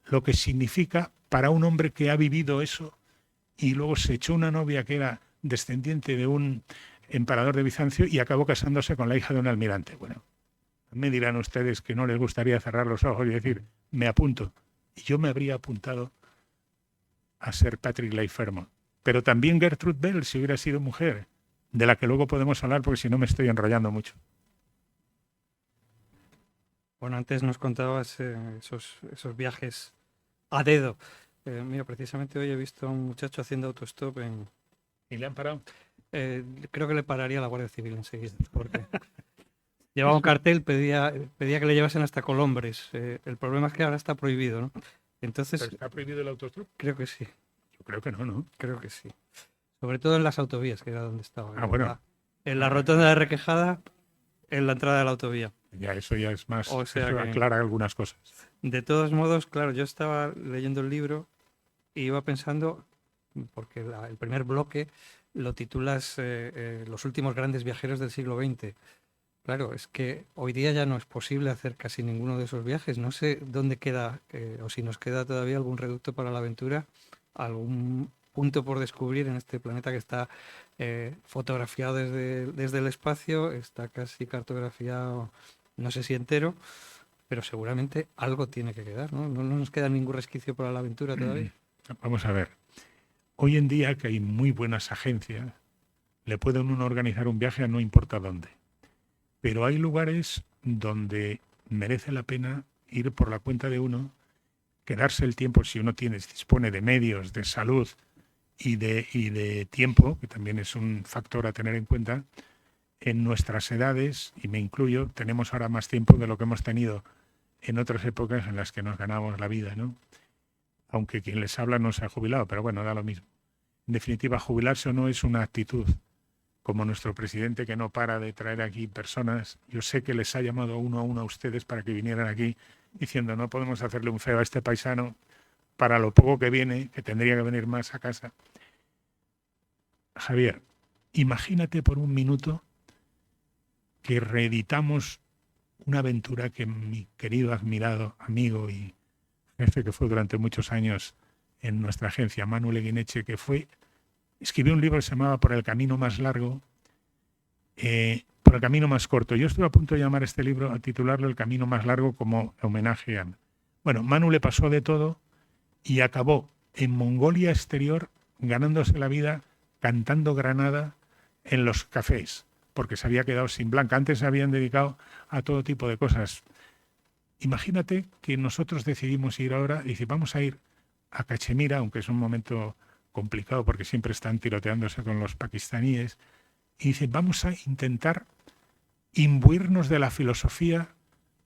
lo que significa para un hombre que ha vivido eso y luego se echó una novia que era descendiente de un emperador de Bizancio y acabó casándose con la hija de un almirante. Bueno, me dirán ustedes que no les gustaría cerrar los ojos y decir, me apunto. Y yo me habría apuntado a ser Patrick Leigh Fermor. Pero también Gertrude Bell, si hubiera sido mujer, de la que luego podemos hablar porque si no me estoy enrollando mucho. Bueno, antes nos contabas esos viajes a dedo. Mira, precisamente hoy he visto a un muchacho haciendo autostop en... ¿Y le han parado? Creo que le pararía la Guardia Civil enseguida, porque llevaba un cartel, pedía que le llevasen hasta Colombres. El problema es que ahora está prohibido, ¿no? Entonces, ¿Pero está prohibido el autostop? creo que sí, Yo creo que no, ¿no? creo que sí. Sobre todo en las autovías, que era donde estaba. Ah, bueno. En la rotonda de Requejada, en la entrada de la autovía. Ya, eso ya es más, O sea eso que, aclara algunas cosas. de todos modos, claro, yo estaba leyendo el libro y iba pensando, porque el primer bloque lo titulas Los últimos grandes viajeros del siglo XX. Claro, es que hoy día ya no es posible hacer casi ninguno de esos viajes. No sé dónde queda, o si nos queda todavía algún reducto para la aventura, algún punto por descubrir en este planeta que está fotografiado desde el espacio, está casi cartografiado, no sé si entero, pero seguramente algo tiene que quedar, ¿no? No nos queda ningún resquicio para la aventura todavía. Vamos a ver. Hoy en día que hay muy buenas agencias, le puede uno organizar un viaje a no importa dónde. Pero hay lugares donde merece la pena ir por la cuenta de uno, quedarse el tiempo si uno dispone de medios, de salud y de tiempo, que también es un factor a tener en cuenta. En nuestras edades, y me incluyo, tenemos ahora más tiempo de lo que hemos tenido en otras épocas en las que nos ganábamos la vida, ¿no? Aunque quien les habla no se ha jubilado, pero bueno, da lo mismo. En definitiva, jubilarse o no es una actitud, como nuestro presidente que no para de traer aquí personas. Yo sé que les ha llamado uno a uno a ustedes para que vinieran aquí diciendo no podemos hacerle un feo a este paisano para lo poco que viene, que tendría que venir más a casa. Javier, imagínate por un minuto que reeditamos una aventura que mi querido, admirado amigo y jefe que fue durante muchos años en nuestra agencia, Manuel Eguineche, escribió un libro que se llamaba Por el camino más largo, por el camino más corto. Yo estuve a punto de llamar este libro, a titularlo El camino más largo, como homenaje a... Bueno, Manu le pasó de todo y acabó en Mongolia Exterior ganándose la vida cantando Granada en los cafés, porque se había quedado sin blanca. Antes se habían dedicado a todo tipo de cosas. Imagínate que nosotros decidimos ir ahora, y dice, vamos a ir a Cachemira, aunque es un momento complicado porque siempre están tiroteándose con los pakistaníes, y dice, vamos a intentar imbuirnos de la filosofía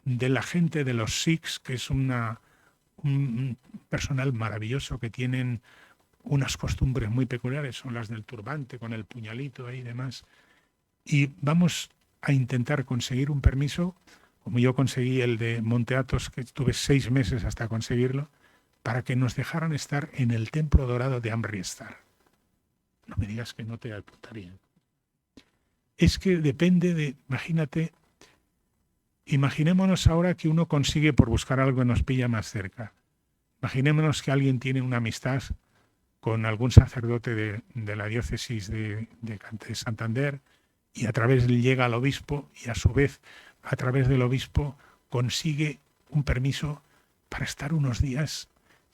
de la gente de los Sikhs, que es un personal maravilloso, que tienen unas costumbres muy peculiares, son las del turbante, con el puñalito y demás, y vamos a intentar conseguir un permiso, como yo conseguí el de Monte Athos, que estuve 6 meses hasta conseguirlo, para que nos dejaran estar en el templo dorado de Amritsar. No me digas que no te apuntaría. Es que depende de, imaginémonos ahora que uno consigue por buscar algo que nos pilla más cerca. Imaginémonos que alguien tiene una amistad con algún sacerdote de la diócesis de Santander y a través de él llega al obispo y a su vez a través del obispo consigue un permiso para estar unos días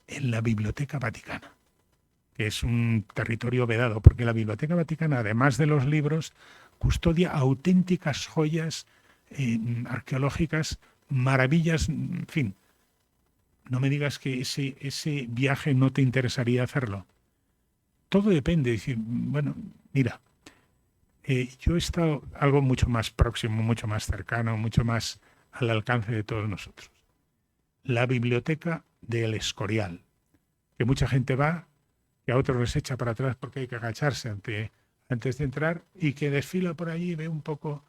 en la Biblioteca Vaticana, que es un territorio vedado, porque la Biblioteca Vaticana, además de los libros, custodia auténticas joyas arqueológicas, maravillas, en fin. No me digas que ese viaje no te interesaría hacerlo. Todo depende. Decir, bueno, mira, yo he estado algo mucho más próximo, mucho más cercano, mucho más al alcance de todos nosotros. La biblioteca del Escorial, que mucha gente va, que a otros les echa para atrás porque hay que agacharse antes de entrar, y que desfila por allí y ve un poco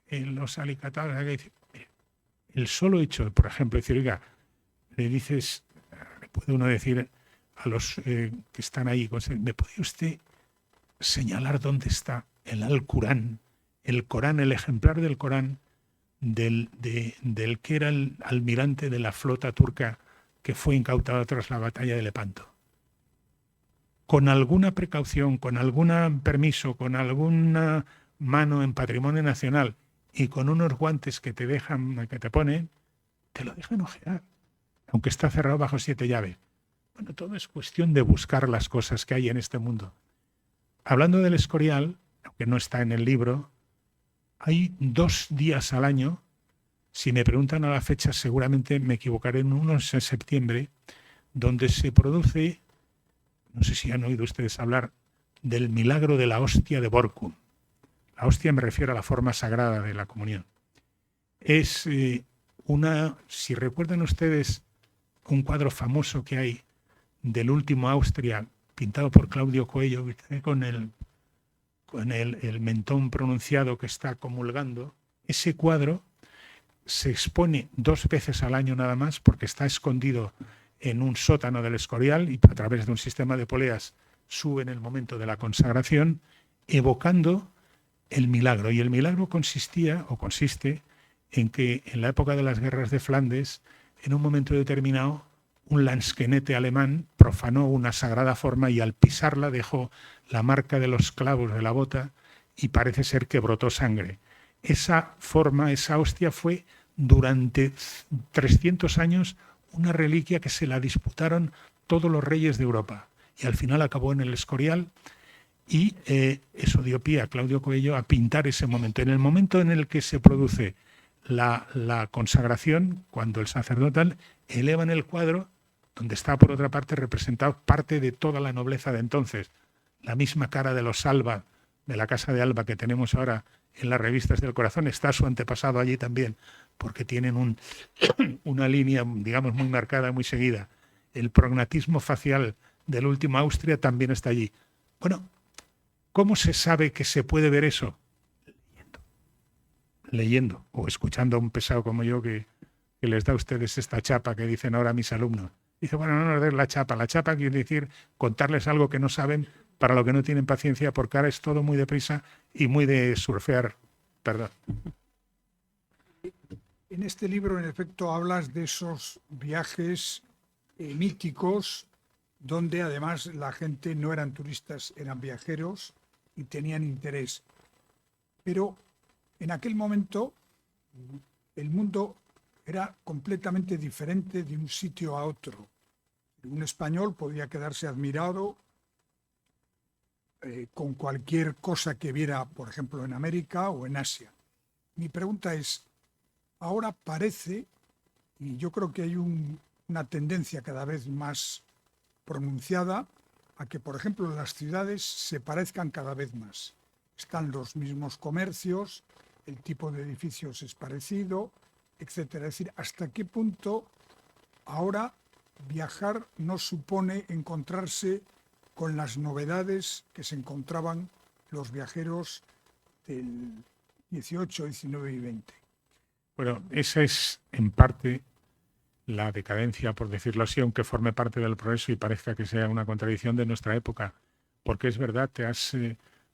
los alicatados. El solo hecho, por ejemplo, decir, oiga, le puede uno decir a los que están ahí, ¿me puede usted señalar dónde está el Alcorán, el ejemplar del Corán del que era el almirante de la flota turca que fue incautado tras la batalla de Lepanto? Con alguna precaución, con algún permiso, con alguna mano en patrimonio nacional y con unos guantes que te ponen, te lo dejan ojear, aunque está cerrado bajo 7 llaves. Bueno, todo es cuestión de buscar las cosas que hay en este mundo. Hablando del Escorial, aunque no está en el libro, hay 2 días al año, si me preguntan a la fecha seguramente me equivocaré, uno es en septiembre, donde se produce, no sé si han oído ustedes hablar, del milagro de la hostia de Borkum. La hostia me refiero a la forma sagrada de la comunión. Es si recuerdan ustedes, un cuadro famoso que hay del último Austria, pintado por Claudio Coello, con el mentón pronunciado que está comulgando. Ese cuadro se expone 2 veces al año nada más, porque está escondido en un sótano del Escorial y a través de un sistema de poleas sube en el momento de la consagración, evocando el milagro. Y el milagro consiste en que en la época de las guerras de Flandes, en un momento determinado, un lansquenete alemán profanó una sagrada forma y al pisarla dejó la marca de los clavos de la bota y parece ser que brotó sangre. Esa forma, esa hostia, fue durante 300 años una reliquia que se la disputaron todos los reyes de Europa y al final acabó en el Escorial y eso dio pie a Claudio Coello a pintar ese momento. En el momento en el que se produce la consagración, cuando el sacerdote eleva en el cuadro, donde está por otra parte representado parte de toda la nobleza de entonces, la misma cara de los Alba, de la casa de Alba que tenemos ahora en las revistas del corazón, está su antepasado allí también, porque tienen una línea, digamos, muy marcada, muy seguida. El prognatismo facial del último Austria también está allí. Bueno, ¿cómo se sabe que se puede ver eso? Leyendo o escuchando a un pesado como yo que les da a ustedes esta chapa que dicen ahora mis alumnos. Dice, bueno, no nos des la chapa. La chapa quiere decir contarles algo que no saben, para lo que no tienen paciencia, porque ahora es todo muy deprisa y muy de surfear. Perdón. En este libro, en efecto, hablas de esos viajes míticos donde además la gente no eran turistas, eran viajeros y tenían interés. Pero en aquel momento el mundo era completamente diferente de un sitio a otro. Un español podía quedarse admirado con cualquier cosa que viera, por ejemplo, en América o en Asia. Mi pregunta es, ahora parece, y yo creo que hay una tendencia cada vez más pronunciada, a que, por ejemplo, las ciudades se parezcan cada vez más. Están los mismos comercios, el tipo de edificios es parecido, etcétera. Es decir, ¿hasta qué punto ahora viajar no supone encontrarse con las novedades que se encontraban los viajeros del 18, 19 y 20? Bueno, esa es en parte la decadencia, por decirlo así, aunque forme parte del progreso y parezca que sea una contradicción de nuestra época. Porque es verdad,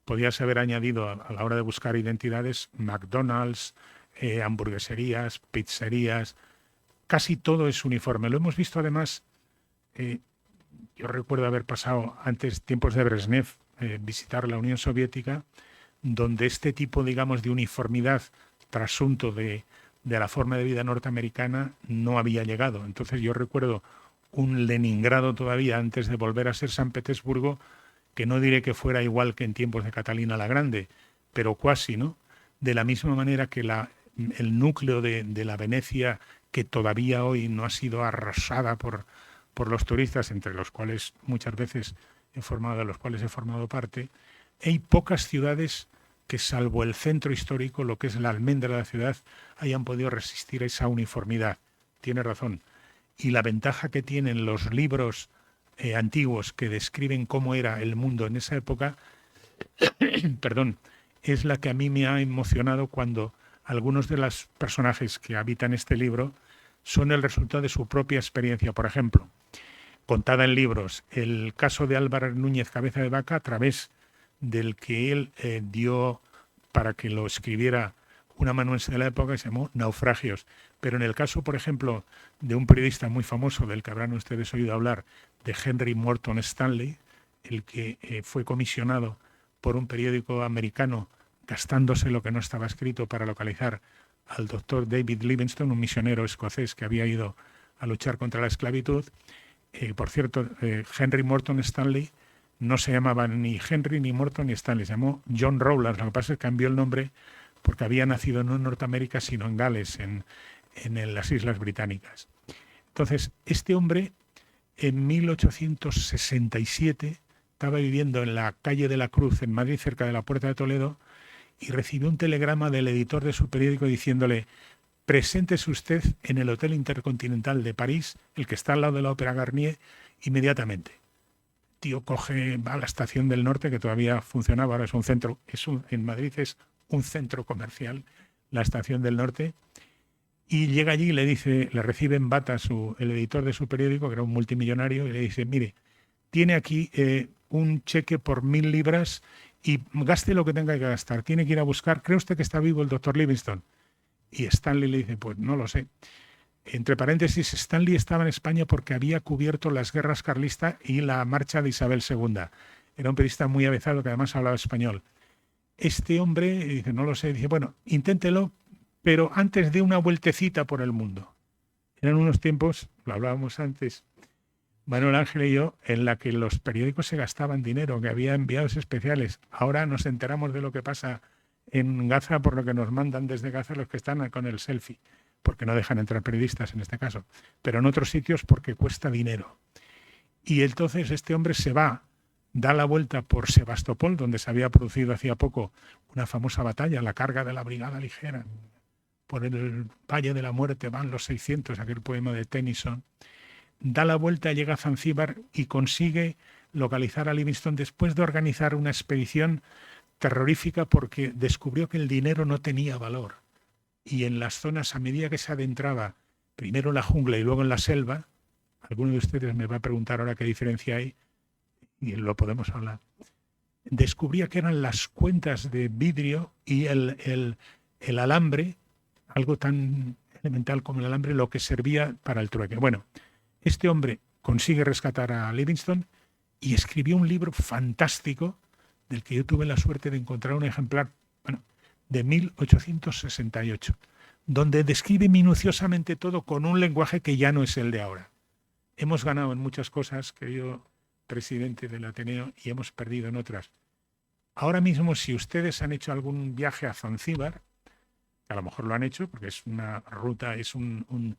podías haber añadido a la hora de buscar identidades McDonald's, hamburgueserías, pizzerías, casi todo es uniforme. Lo hemos visto además, yo recuerdo haber pasado antes tiempos de Brezhnev, visitar la Unión Soviética, donde este tipo, digamos, de uniformidad trasunto de la forma de vida norteamericana no había llegado. Entonces yo recuerdo un Leningrado todavía antes de volver a ser San Petersburgo, que no diré que fuera igual que en tiempos de Catalina la Grande, pero cuasi, ¿no? De la misma manera que el núcleo de la Venecia, que todavía hoy no ha sido arrasada por los turistas, entre los cuales muchas veces he formado parte, hay pocas ciudades que, salvo el centro histórico, lo que es la almendra de la ciudad, hayan podido resistir a esa uniformidad. Tiene razón. Y la ventaja que tienen los libros antiguos que describen cómo era el mundo en esa época, perdón, es la que a mí me ha emocionado cuando algunos de los personajes que habitan este libro son el resultado de su propia experiencia. Por ejemplo, contada en libros, el caso de Álvaro Núñez Cabeza de Vaca, a través del que él dio para que lo escribiera un amanuense de la época, que se llamó Naufragios. Pero en el caso, por ejemplo, de un periodista muy famoso, del que habrán ustedes oído hablar, de Henry Morton Stanley, el que fue comisionado por un periódico americano, gastándose lo que no estaba escrito para localizar al doctor David Livingstone, un misionero escocés que había ido a luchar contra la esclavitud. Por cierto, Henry Morton Stanley no se llamaba ni Henry, ni Morton, ni Stanley, se llamó John Rowlands. Lo que pasa es que cambió el nombre porque había nacido no en Norteamérica, sino en Gales, en las Islas Británicas. Entonces, este hombre, en 1867, estaba viviendo en la calle de la Cruz, en Madrid, cerca de la Puerta de Toledo, y recibió un telegrama del editor de su periódico diciéndole: preséntese usted en el Hotel Intercontinental de París, el que está al lado de la Ópera Garnier, inmediatamente. Tío va a la Estación del Norte, que todavía funcionaba, ahora es un centro, en Madrid es un centro comercial, la Estación del Norte, y llega allí y le recibe en bata el editor de su periódico, que era un multimillonario, y le dice, mire, tiene aquí un cheque por 1.000 libras y gaste lo que tenga que gastar. Tiene que ir a buscar, ¿cree usted que está vivo el doctor Livingstone? Y Stanley le dice, pues no lo sé. Entre paréntesis, Stanley estaba en España porque había cubierto las guerras carlistas y la marcha de Isabel II. Era un periodista muy avezado que además hablaba español. Este hombre dice, no lo sé, dice, bueno, inténtelo, pero antes de una vueltecita por el mundo. Eran unos tiempos, lo hablábamos antes, Manuel Ángel y yo, en la que los periódicos se gastaban dinero, que había enviados especiales. Ahora nos enteramos de lo que pasa en Gaza por lo que nos mandan desde Gaza los que están con el selfie, porque no dejan entrar periodistas en este caso, pero en otros sitios porque cuesta dinero. Y entonces este hombre se va, da la vuelta por Sebastopol, donde se había producido hacía poco una famosa batalla, la carga de la Brigada Ligera. Por el Valle de la Muerte van los 600, aquel poema de Tennyson. Da la vuelta, llega a Zanzíbar y consigue localizar a Livingstone después de organizar una expedición terrorífica porque descubrió que el dinero no tenía valor. Y en las zonas, a medida que se adentraba, primero en la jungla y luego en la selva, alguno de ustedes me va a preguntar ahora qué diferencia hay, y lo podemos hablar, descubría que eran las cuentas de vidrio y el alambre, algo tan elemental como el alambre, lo que servía para el trueque. Bueno, este hombre consigue rescatar a Livingstone y escribió un libro fantástico del que yo tuve la suerte de encontrar un ejemplar, de 1868, donde describe minuciosamente todo con un lenguaje que ya no es el de ahora. Hemos ganado en muchas cosas, querido presidente del Ateneo, y hemos perdido en otras. Ahora mismo, si ustedes han hecho algún viaje a Zanzíbar, que a lo mejor lo han hecho, porque es una ruta, es un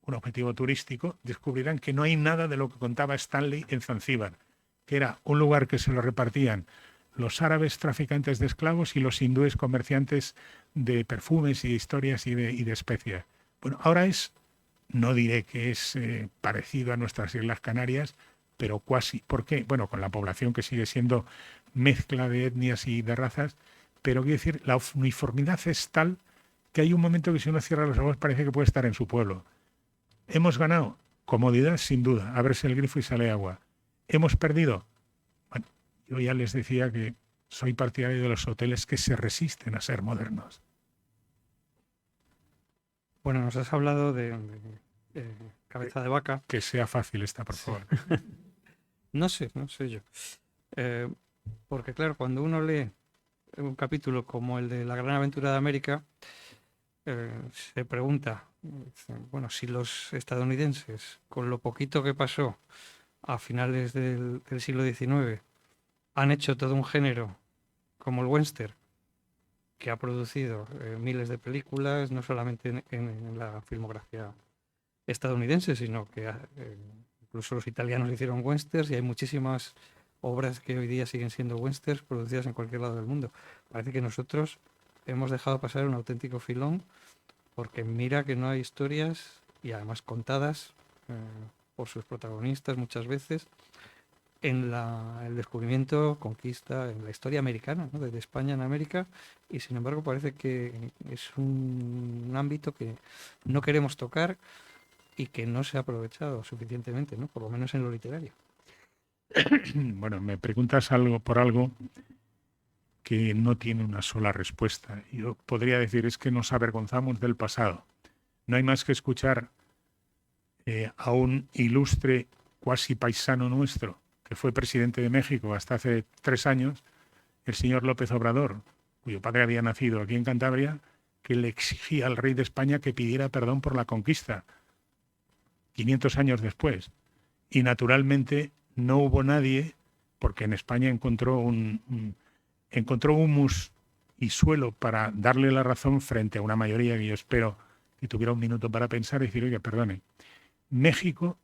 objetivo turístico, descubrirán que no hay nada de lo que contaba Stanley en Zanzíbar, que era un lugar que se lo repartían los árabes traficantes de esclavos y los hindúes comerciantes de perfumes y de historias y de especias. Bueno, ahora no diré que es parecido a nuestras Islas Canarias, pero cuasi. ¿Por qué? Bueno, con la población que sigue siendo mezcla de etnias y de razas, pero quiero decir, la uniformidad es tal que hay un momento que si uno cierra los ojos parece que puede estar en su pueblo. Hemos ganado comodidad, sin duda, abrirse el grifo y sale agua. Hemos perdido. Bueno, yo ya les decía que soy partidario de los hoteles que se resisten a ser modernos. Bueno, nos has hablado de cabeza de vaca. Que sea fácil esta, por favor. No sé yo. Porque claro, cuando uno lee un capítulo como el de La Gran Aventura de América, se pregunta, bueno, si los estadounidenses, con lo poquito que pasó a finales del siglo XIX, han hecho todo un género como el western, que ha producido miles de películas, no solamente en la filmografía estadounidense, sino que incluso los italianos hicieron westerns y hay muchísimas obras que hoy día siguen siendo westerns producidas en cualquier lado del mundo. Parece que nosotros hemos dejado pasar un auténtico filón porque mira que no hay historias, y además contadas por sus protagonistas muchas veces, en el descubrimiento, conquista, en la historia americana, ¿no? Desde España en América, y sin embargo parece que es un ámbito que no queremos tocar y que no se ha aprovechado suficientemente, ¿no? Por lo menos en lo literario. Bueno, me preguntas algo que no tiene una sola respuesta. Yo podría decir, es que nos avergonzamos del pasado. No hay más que escuchar a un ilustre cuasi paisano nuestro, que fue presidente de México hasta hace 3 años, el señor López Obrador, cuyo padre había nacido aquí en Cantabria, que le exigía al rey de España que pidiera perdón por la conquista, 500 años después. Y naturalmente no hubo nadie, porque en España encontró humus y suelo para darle la razón frente a una mayoría que yo espero que tuviera un minuto para pensar y decir, oye, perdone, México,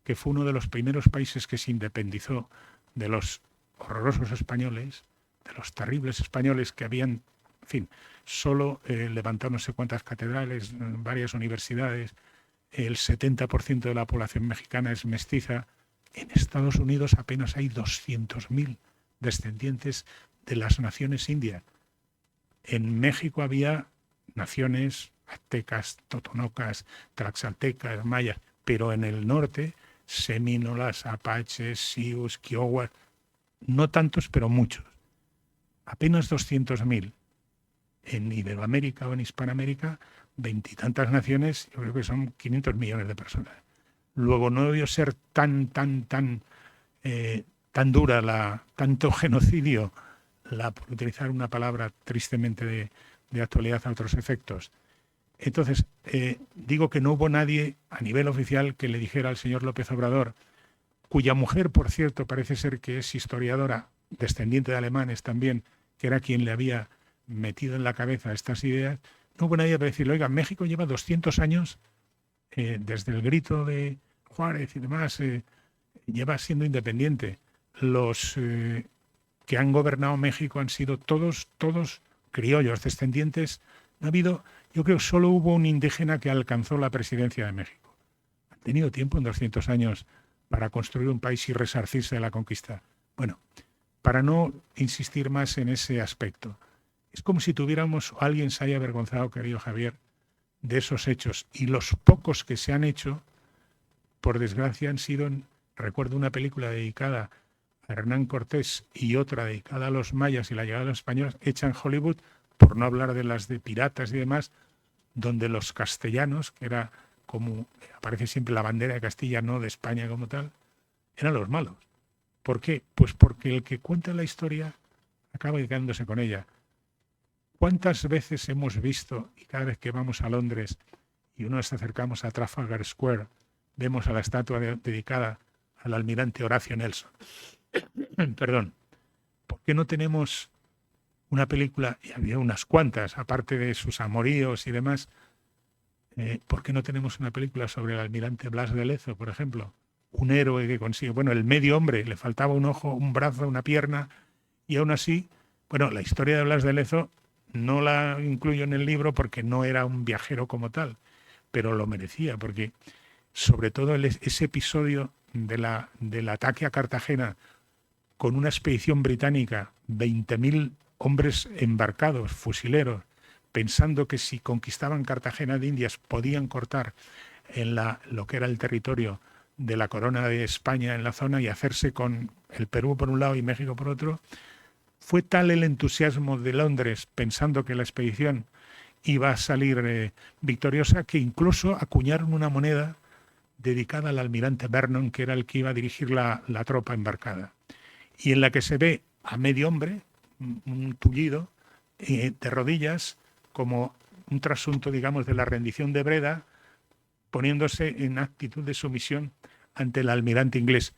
que fue uno de los primeros países que se independizó de los horrorosos españoles, de los terribles españoles que habían en fin, solo levantó no sé cuántas catedrales, varias universidades, el 70% de la población mexicana es mestiza. En Estados Unidos apenas hay 200.000 descendientes de las naciones indias. En México había naciones aztecas, totonocas, tlaxcaltecas, mayas, pero en el norte, semínolas, apaches, sius, kiowas, no tantos, pero muchos. Apenas 200.000. En Iberoamérica o en Hispanoamérica, 20 y tantas naciones, yo creo que son 500 millones de personas. Luego no debió ser tan dura, tanto genocidio, por utilizar una palabra tristemente de actualidad a otros efectos. Entonces, digo que no hubo nadie a nivel oficial que le dijera al señor López Obrador, cuya mujer, por cierto, parece ser que es historiadora, descendiente de alemanes también, que era quien le había metido en la cabeza estas ideas, no hubo nadie para decirle, oiga, México lleva 200 años, desde el grito de Juárez y demás, lleva siendo independiente. Los que han gobernado México han sido todos criollos, descendientes. No ha habido, yo creo que solo hubo un indígena que alcanzó la presidencia de México. Han tenido tiempo en 200 años para construir un país y resarcirse de la conquista. Bueno, para no insistir más en ese aspecto, es como si tuviéramos, o alguien se haya avergonzado, querido Javier, de esos hechos. Y los pocos que se han hecho, por desgracia, han sido, recuerdo una película dedicada a Hernán Cortés y otra dedicada a los mayas y la llegada de los españoles, hecha en Hollywood, por no hablar de las de piratas y demás, donde los castellanos, que era como aparece siempre la bandera de Castilla, no de España como tal, eran los malos. ¿Por qué? Pues porque el que cuenta la historia acaba quedándose con ella. ¿Cuántas veces hemos visto, y cada vez que vamos a Londres y nos acercamos a Trafalgar Square, vemos a la estatua dedicada al almirante Horacio Nelson? Perdón. ¿Por qué no tenemos una película, y había unas cuantas, aparte de sus amoríos y demás, ¿por qué no tenemos una película sobre el almirante Blas de Lezo, por ejemplo? Un héroe que consigue, bueno, el medio hombre, le faltaba un ojo, un brazo, una pierna, y aún así, bueno, la historia de Blas de Lezo no la incluyo en el libro porque no era un viajero como tal, pero lo merecía, porque sobre todo ese episodio del ataque a Cartagena con una expedición británica, 20.000 hombres embarcados, fusileros, pensando que si conquistaban Cartagena de Indias podían cortar en lo que era el territorio de la corona de España en la zona y hacerse con el Perú por un lado y México por otro. Fue tal el entusiasmo de Londres pensando que la expedición iba a salir victoriosa que incluso acuñaron una moneda dedicada al almirante Vernon, que era el que iba a dirigir la tropa embarcada, y en la que se ve a medio hombre, un tullido, de rodillas, como un trasunto, digamos, de la rendición de Breda, poniéndose en actitud de sumisión ante el almirante inglés,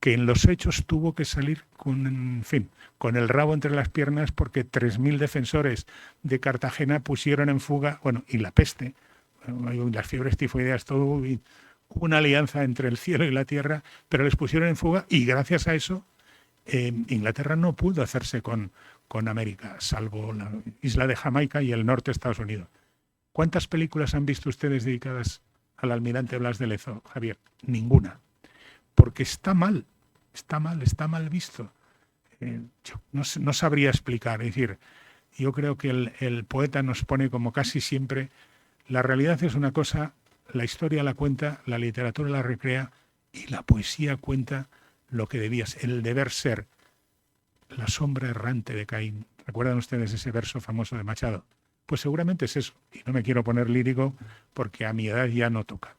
que en los hechos tuvo que salir con el rabo entre las piernas porque 3.000 defensores de Cartagena pusieron en fuga, bueno, y la peste, las fiebres tifoideas, todo, hubo una alianza entre el cielo y la tierra, pero les pusieron en fuga y gracias a eso Inglaterra no pudo hacerse con América, salvo la isla de Jamaica y el norte de Estados Unidos. ¿Cuántas películas han visto ustedes dedicadas al almirante Blas de Lezo, Javier? Ninguna. Porque está mal visto. Yo no sabría explicar. Es decir, yo creo que el poeta nos pone como casi siempre, la realidad es una cosa, la historia la cuenta, la literatura la recrea y la poesía cuenta lo que debía ser, el deber ser, la sombra errante de Caín. ¿Recuerdan ustedes ese verso famoso de Machado? Pues seguramente es eso. Y no me quiero poner lírico porque a mi edad ya no toca.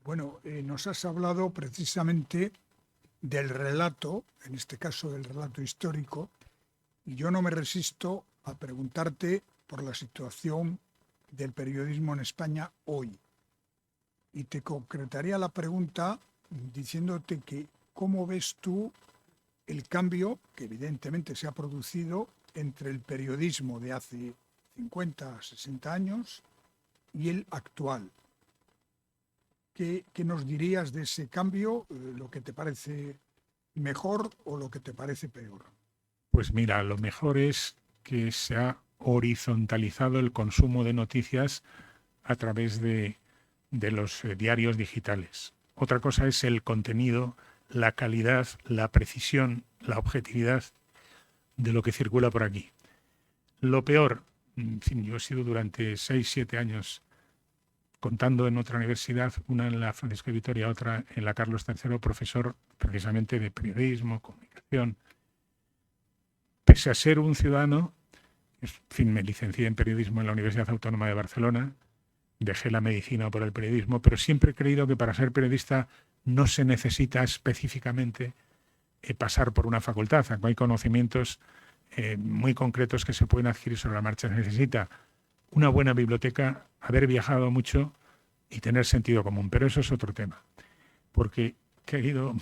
Bueno, nos has hablado precisamente del relato, en este caso del relato histórico, y yo no me resisto a preguntarte por la situación del periodismo en España hoy. Y te concretaría la pregunta diciéndote que ¿cómo ves tú el cambio que evidentemente se ha producido entre el periodismo de hace 50, 60 años y el actual? ¿Qué nos dirías de ese cambio? ¿Lo que te parece mejor o lo que te parece peor? Pues mira, lo mejor es que se ha horizontalizado el consumo de noticias a través de los diarios digitales. Otra cosa es el contenido, la calidad, la precisión, la objetividad de lo que circula por aquí. Lo peor, en fin, yo he sido durante 6-7 años contando en otra universidad, una en la Francisco de Vitoria, otra en la Carlos III, profesor precisamente de periodismo, comunicación. Pese a ser un ciudadano, en fin, me licencié en periodismo en la Universidad Autónoma de Barcelona, dejé la medicina por el periodismo, pero siempre he creído que para ser periodista no se necesita específicamente pasar por una facultad. Aunque hay conocimientos muy concretos que se pueden adquirir sobre la marcha. Se necesita una buena biblioteca, haber viajado mucho y tener sentido común. Pero eso es otro tema. Porque, querido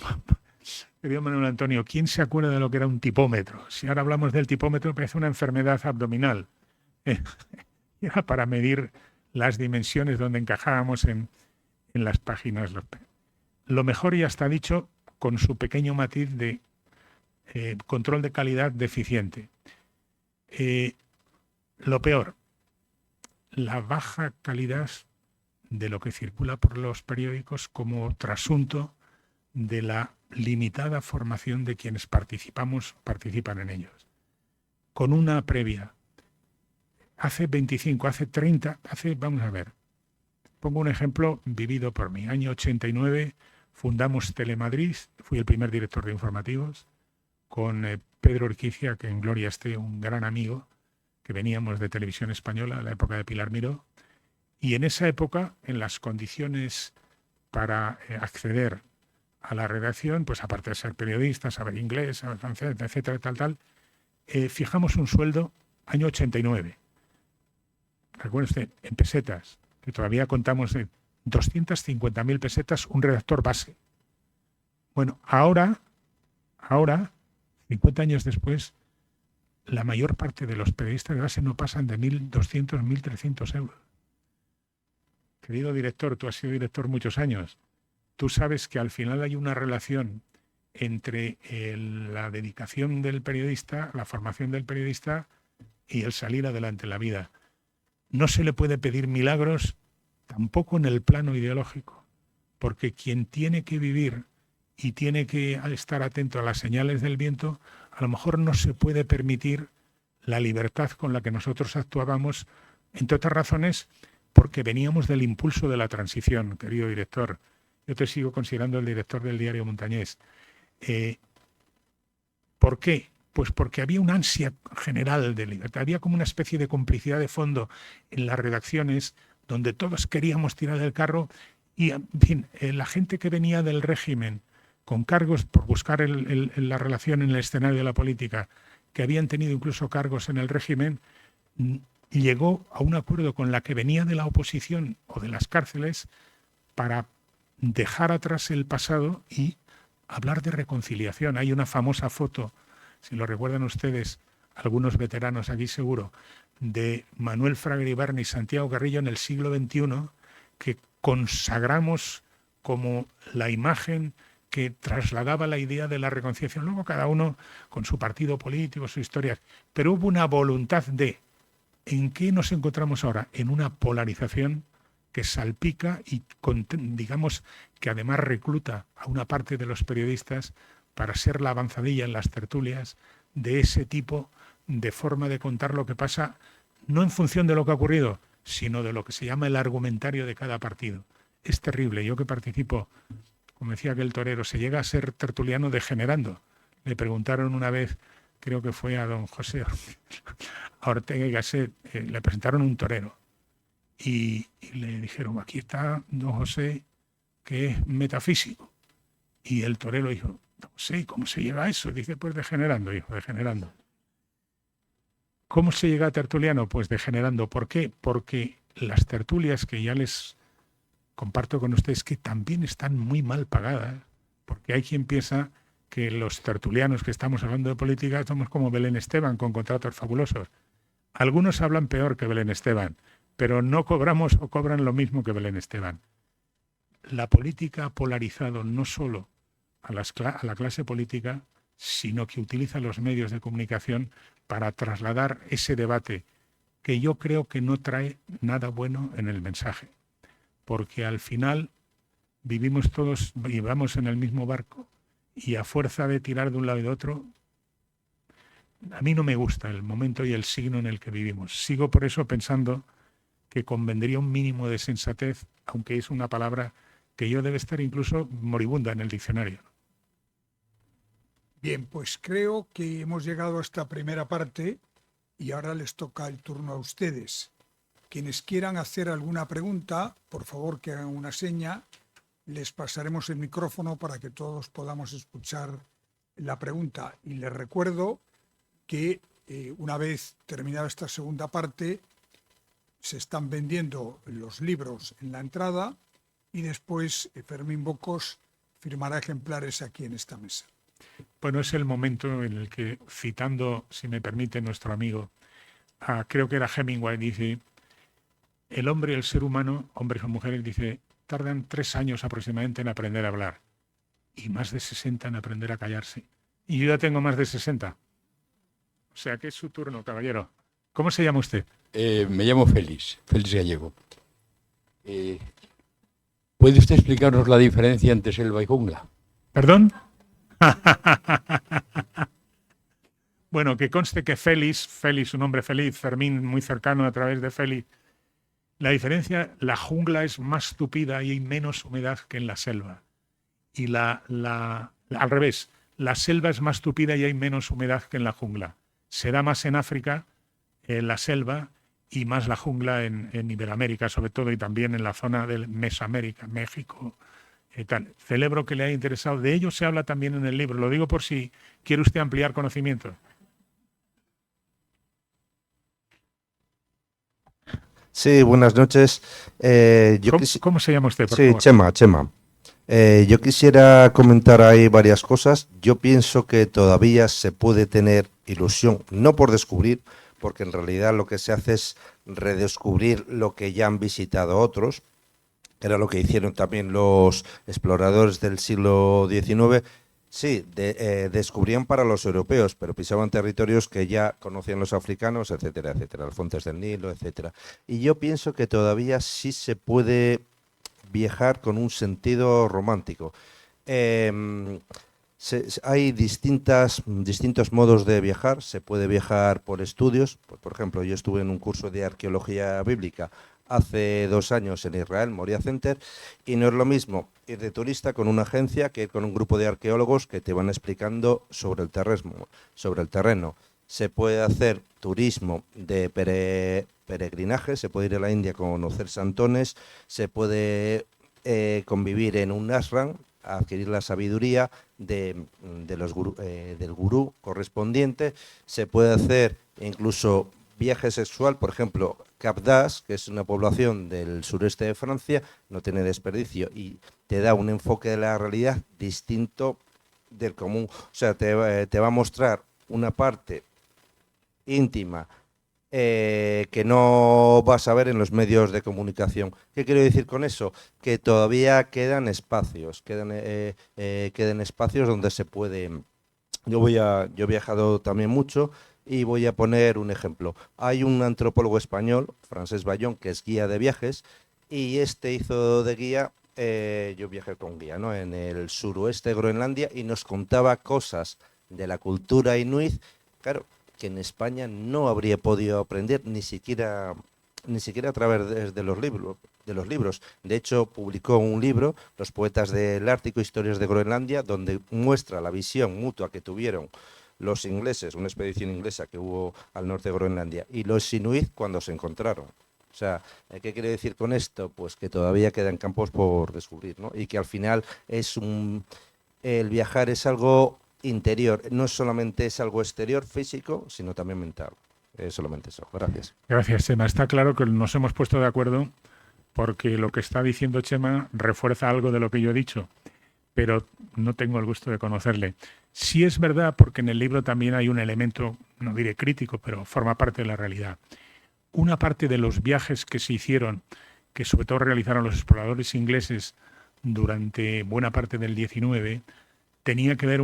Manuel Antonio, ¿quién se acuerda de lo que era un tipómetro? Si ahora hablamos del tipómetro, parece una enfermedad abdominal. Era para medir las dimensiones donde encajábamos en las páginas. Lo mejor ya está dicho, con su pequeño matiz de control de calidad deficiente. Lo peor, la baja calidad de lo que circula por los periódicos como trasunto de la limitada formación de quienes participan en ellos. Con una previa. Hace 25, hace 30, vamos a ver, pongo un ejemplo vivido por mí. Año 89 fundamos Telemadrid, fui el primer director de informativos, con Pedro Urquicia, que en gloria esté, un gran amigo, que veníamos de Televisión Española, a la época de Pilar Miró, y en esa época, en las condiciones para acceder a la redacción, pues aparte de ser periodista, saber inglés, saber francés, etcétera, fijamos un sueldo año 89. Recuerde usted, en pesetas, que todavía contamos en 250.000 pesetas un redactor base. Bueno, ahora, 50 años después, la mayor parte de los periodistas de base no pasan de 1.200, 1.300 euros. Querido director, tú has sido director muchos años. Tú sabes que al final hay una relación entre la dedicación del periodista, la formación del periodista y el salir adelante en la vida. No se le puede pedir milagros tampoco en el plano ideológico, porque quien tiene que vivir y tiene que estar atento a las señales del viento, a lo mejor no se puede permitir la libertad con la que nosotros actuábamos, entre otras razones, porque veníamos del impulso de la transición, querido director. Yo te sigo considerando el director del diario Montañés. ¿Por qué? Pues porque había una ansia general de libertad, había como una especie de complicidad de fondo en las redacciones donde todos queríamos tirar del carro y, en fin, la gente que venía del régimen con cargos por buscar la relación en el escenario de la política, que habían tenido incluso cargos en el régimen, llegó a un acuerdo con la que venía de la oposición o de las cárceles para dejar atrás el pasado y hablar de reconciliación. Hay una famosa foto, si lo recuerdan ustedes, algunos veteranos aquí seguro, de Manuel Fraga Iribarne y Santiago Carrillo en el siglo XXI, que consagramos como la imagen que trasladaba la idea de la reconciliación. Luego cada uno con su partido político, su historia. Pero hubo una voluntad de... ¿En qué nos encontramos ahora? En una polarización que salpica y, digamos, que además recluta a una parte de los periodistas para ser la avanzadilla en las tertulias de ese tipo de forma de contar lo que pasa, no en función de lo que ha ocurrido, sino de lo que se llama el argumentario de cada partido. Es terrible. Yo que participo, como decía aquel torero, se llega a ser tertuliano degenerando. Le preguntaron una vez, creo que fue a don José Ortega y Gasset, le presentaron un torero y le dijeron, aquí está don José, que es metafísico. Y el torero dijo, no sé, ¿cómo se llega a eso? Dice, pues degenerando, hijo, degenerando. ¿Cómo se llega a tertuliano? Pues degenerando. ¿Por qué? Porque las tertulias, que ya les comparto con ustedes, que también están muy mal pagadas, porque hay quien piensa que los tertulianos que estamos hablando de política somos como Belén Esteban, con contratos fabulosos. Algunos hablan peor que Belén Esteban, pero no cobramos o cobran lo mismo que Belén Esteban. La política ha polarizado no solo a la clase política, sino que utiliza los medios de comunicación para trasladar ese debate que yo creo que no trae nada bueno en el mensaje, porque al final vivimos todos, vivamos en el mismo barco y a fuerza de tirar de un lado y de otro, a mí no me gusta el momento y el signo en el que vivimos. Sigo por eso pensando que convendría un mínimo de sensatez, aunque es una palabra que yo debe estar incluso moribunda en el diccionario. Bien, pues creo que hemos llegado a esta primera parte y ahora les toca el turno a ustedes. Quienes quieran hacer alguna pregunta, por favor que hagan una seña, les pasaremos el micrófono para que todos podamos escuchar la pregunta. Y les recuerdo que una vez terminada esta segunda parte, se están vendiendo los libros en la entrada y después Fermín Bocos firmará ejemplares aquí en esta mesa. Bueno, es el momento en el que, citando, si me permite, nuestro amigo, creo que era Hemingway, dice, el hombre y el ser humano, hombres o mujeres, dice, tardan 3 años aproximadamente en aprender a hablar y más de 60 en aprender a callarse. Y yo ya tengo más de 60. O sea que es su turno, caballero. ¿Cómo se llama usted? Me llamo Félix Gallego. ¿Puede usted explicarnos la diferencia entre selva y jungla? ¿Perdón? Bueno, que conste que Félix, un hombre feliz, Fermín muy cercano a través de Félix. La diferencia, la jungla es más tupida y hay menos humedad que en la selva. Y al revés, la selva es más tupida y hay menos humedad que en la jungla. Se da más en África, en la selva, y más la jungla en Iberoamérica, sobre todo, y también en la zona de Mesoamérica, México, tal. Celebro que le haya interesado. De ello se habla también en el libro. Lo digo por si quiere usted ampliar conocimiento. Sí, buenas noches. ¿Cómo se llama usted, por Sí, favor? Chema. Yo quisiera comentar ahí varias cosas. Yo pienso que todavía se puede tener ilusión, no por descubrir, porque en realidad lo que se hace es redescubrir lo que ya han visitado otros. Era lo que hicieron también los exploradores del siglo XIX. Sí, descubrían para los europeos, pero pisaban territorios que ya conocían los africanos, etcétera, etcétera, las fuentes del Nilo, etcétera. Y yo pienso que todavía sí se puede viajar con un sentido romántico. Hay distintos modos de viajar. Se puede viajar por estudios. Por ejemplo, yo estuve en un curso de arqueología bíblica hace 2 años en Israel, Moria Center, y no es lo mismo ir de turista con una agencia que ir con un grupo de arqueólogos que te van explicando sobre el terreno. Se puede hacer turismo de peregrinaje, se puede ir a la India a conocer santones, se puede convivir en un ashram, adquirir la sabiduría del gurú correspondiente. Se puede hacer incluso viaje sexual, por ejemplo, Cap d'Agde, que es una población del sureste de Francia, no tiene desperdicio y te da un enfoque de la realidad distinto del común. O sea, te va a mostrar una parte íntima que no vas a ver en los medios de comunicación. ¿Qué quiero decir con eso? Que todavía quedan espacios, espacios donde se puede. Yo he viajado también mucho y voy a poner un ejemplo. Hay un antropólogo español, Francesc Bayón, que es guía de viajes, y hizo de guía. Yo viajé con guía, ¿no?, en el suroeste de Groenlandia, y nos contaba cosas de la cultura inuit, claro, que en España no habría podido aprender ni siquiera a través de los libros. De hecho, publicó un libro, Los poetas del Ártico, historias de Groenlandia, donde muestra la visión mutua que tuvieron los ingleses, una expedición inglesa que hubo al norte de Groenlandia, y los inuit cuando se encontraron. O sea, ¿qué quiere decir con esto? Pues que todavía quedan campos por descubrir, ¿no? Y que al final el viajar es algo interior, no solamente es algo exterior, físico, sino también mental. Es solamente eso. Gracias. Gracias, Chema. Está claro que nos hemos puesto de acuerdo porque lo que está diciendo Chema refuerza algo de lo que yo he dicho, pero no tengo el gusto de conocerle. Sí es verdad, porque en el libro también hay un elemento, no diré crítico, pero forma parte de la realidad. Una parte de los viajes que se hicieron, que sobre todo realizaron los exploradores ingleses durante buena parte del XIX, tenía que ver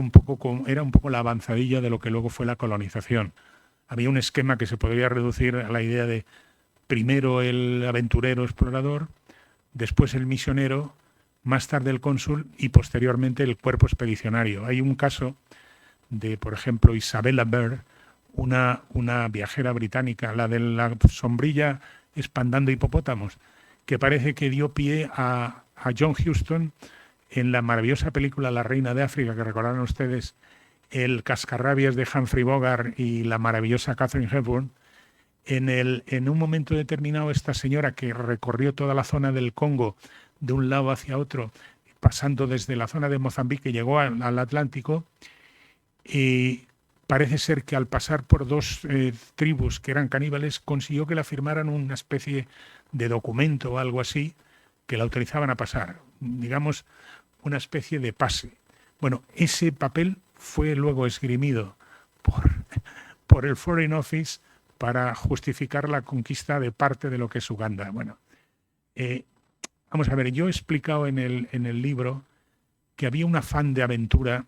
era un poco la avanzadilla de lo que luego fue la colonización. Había un esquema que se podría reducir a la idea de primero el aventurero explorador, después el misionero, más tarde el cónsul y posteriormente el cuerpo expedicionario. Hay un caso de, por ejemplo, Isabella Bird, una viajera británica, la de la sombrilla espantando hipopótamos, que parece que dio pie a John Huston en la maravillosa película La Reina de África, que recordarán ustedes, el Cascarrabias de Humphrey Bogart y la maravillosa Katharine Hepburn. En un momento determinado, esta señora que recorrió toda la zona del Congo de un lado hacia otro, pasando desde la zona de Mozambique, llegó al Atlántico, y parece ser que al pasar por dos tribus que eran caníbales, consiguió que la firmaran una especie de documento o algo así que la autorizaban a pasar, digamos, una especie de pase. Bueno, ese papel fue luego esgrimido por el Foreign Office para justificar la conquista de parte de lo que es Uganda. Bueno, vamos a ver, yo he explicado en el libro que había un afán de aventura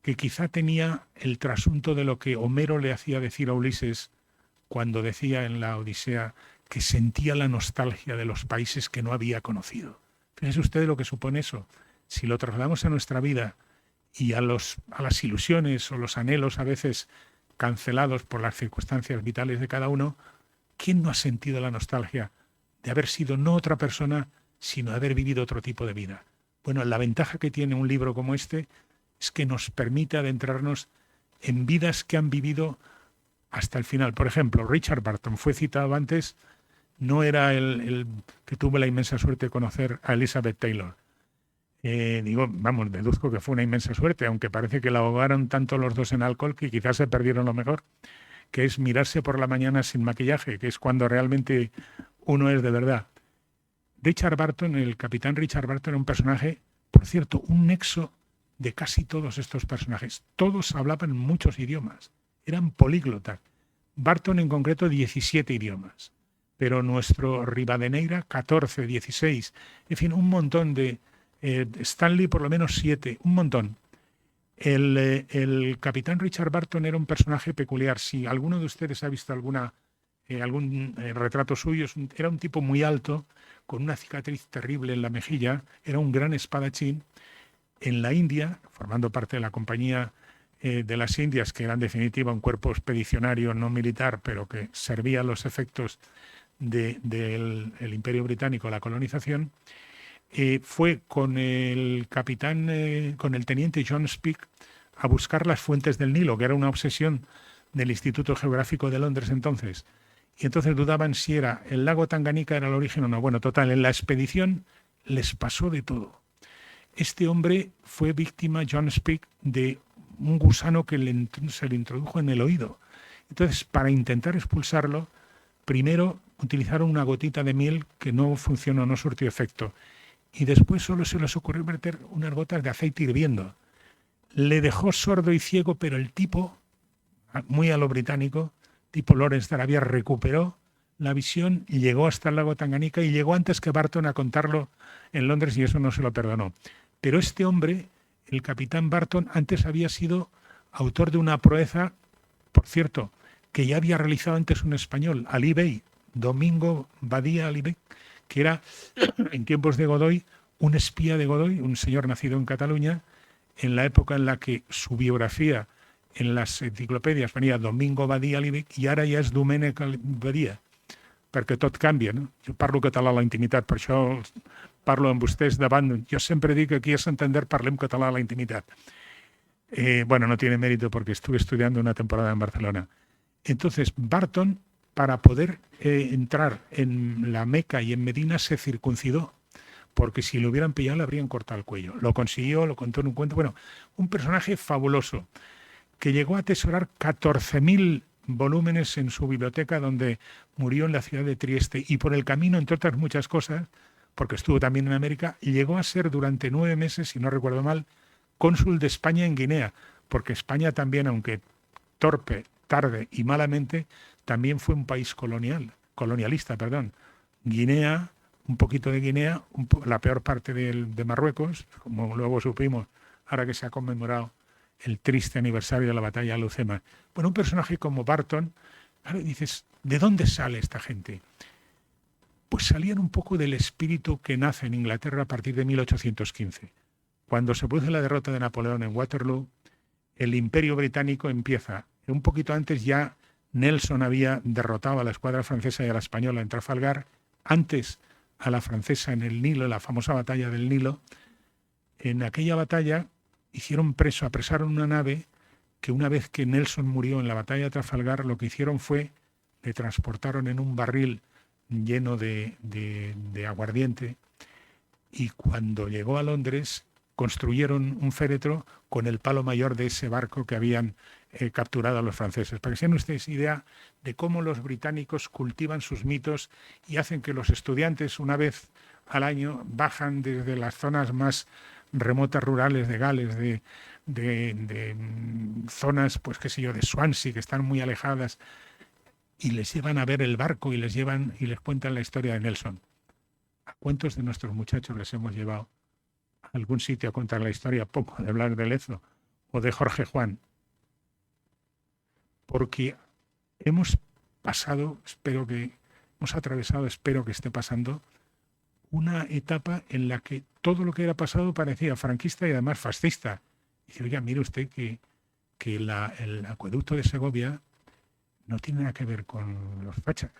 que quizá tenía el trasunto de lo que Homero le hacía decir a Ulises cuando decía en la Odisea que sentía la nostalgia de los países que no había conocido. Fíjese usted lo que supone eso. Si lo trasladamos a nuestra vida y a las ilusiones o los anhelos a veces cancelados por las circunstancias vitales de cada uno, ¿quién no ha sentido la nostalgia de haber sido no otra persona, sino haber vivido otro tipo de vida? Bueno, la ventaja que tiene un libro como este es que nos permite adentrarnos en vidas que han vivido hasta el final. Por ejemplo, Richard Burton fue citado antes, no era el que tuvo la inmensa suerte de conocer a Elizabeth Taylor. Deduzco que fue una inmensa suerte, aunque parece que la ahogaron tanto los dos en alcohol que quizás se perdieron lo mejor, que es mirarse por la mañana sin maquillaje, que es cuando realmente uno es de verdad. Richard Burton, el capitán Richard Burton, era un personaje, por cierto, un nexo de casi todos estos personajes. Todos hablaban muchos idiomas, eran políglotas. Burton en concreto 17 idiomas, pero nuestro Rivadeneira 14, 16, en fin, un montón de... Stanley por lo menos 7, un montón. El capitán Richard Burton era un personaje peculiar. Si alguno de ustedes ha visto algún retrato suyo, era un tipo muy alto, con una cicatriz terrible en la mejilla, era un gran espadachín. En la India, formando parte de la Compañía de las Indias, que era en definitiva un cuerpo expedicionario no militar, pero que servía a los efectos del Imperio Británico, la colonización, fue con el capitán, con el teniente John Speke, a buscar las fuentes del Nilo, que era una obsesión del Instituto Geográfico de Londres entonces. Y entonces dudaban si era el lago Tanganica era el origen o no. Bueno, total, en la expedición les pasó de todo. Este hombre fue víctima, John Speke, de un gusano que se le introdujo en el oído. Entonces, para intentar expulsarlo, primero utilizaron una gotita de miel que no funcionó, no surtió efecto. Y después solo se les ocurrió meter unas gotas de aceite hirviendo. Le dejó sordo y ciego, pero el tipo, muy a lo británico, tipo Lawrence de Arabia, recuperó la visión y llegó hasta el lago Tanganica y llegó antes que Burton a contarlo en Londres y eso no se lo perdonó. Pero este hombre, el capitán Burton, antes había sido autor de una proeza, por cierto, que ya había realizado antes un español, Ali Bey, Domingo Badía Ali Bey, que era en tiempos de Godoy un espía de Godoy, un señor nacido en Cataluña, en la época en la que su biografía en las enciclopedias venía Domingo Badía Ali Bey i ara ja és Domènec Badía, perquè tot canvia, no? Jo parlo català a la intimitat, per això parlo amb vostès davant. Jo sempre dic que aquí a Santander parlem català a la intimitat. Bueno, no tiene mérito porque estuve estudiando una temporada en Barcelona. Entonces, Burton, para poder entrar en la Meca y en Medina, se circuncidó, porque si lo hubieran pillado le habrían cortado el cuello. Lo consiguió, lo contó en un cuento. Bueno, un personaje fabuloso, que llegó a atesorar 14.000 volúmenes en su biblioteca, donde murió en la ciudad de Trieste, y por el camino, entre otras muchas cosas, porque estuvo también en América, llegó a ser durante 9 meses, si no recuerdo mal, cónsul de España en Guinea, porque España también, aunque torpe, tarde y malamente, también fue un país colonialista. Guinea, un poquito de Guinea, la peor parte de Marruecos, como luego supimos, ahora que se ha conmemorado el triste aniversario de la batalla de Alhucemas. Bueno, un personaje como Barton, claro, dices, ¿de dónde sale esta gente? Pues salían un poco del espíritu que nace en Inglaterra a partir de 1815. Cuando se produce la derrota de Napoleón en Waterloo, el Imperio Británico empieza. Un poquito antes ya Nelson había derrotado a la escuadra francesa y a la española en Trafalgar, antes a la francesa en el Nilo, la famosa batalla del Nilo. En aquella batalla apresaron una nave que una vez que Nelson murió en la batalla de Trafalgar, lo que hicieron fue, le transportaron en un barril lleno de aguardiente, y cuando llegó a Londres construyeron un féretro con el palo mayor de ese barco que habían capturado a los franceses. Para que se den ustedes idea de cómo los británicos cultivan sus mitos y hacen que los estudiantes una vez al año bajan desde las zonas más remotas rurales de Gales, de zonas, pues qué sé yo, de Swansea, que están muy alejadas, y les llevan a ver el barco y les cuentan la historia de Nelson. ¿A cuántos de nuestros muchachos les hemos llevado a algún sitio a contar la historia, poco de Blas de Lezo o de Jorge Juan? Porque hemos pasado, espero que esté pasando, una etapa en la que todo lo que era pasado parecía franquista y además fascista. Y dice, oiga, mire usted que el acueducto de Segovia no tiene nada que ver con los fachas,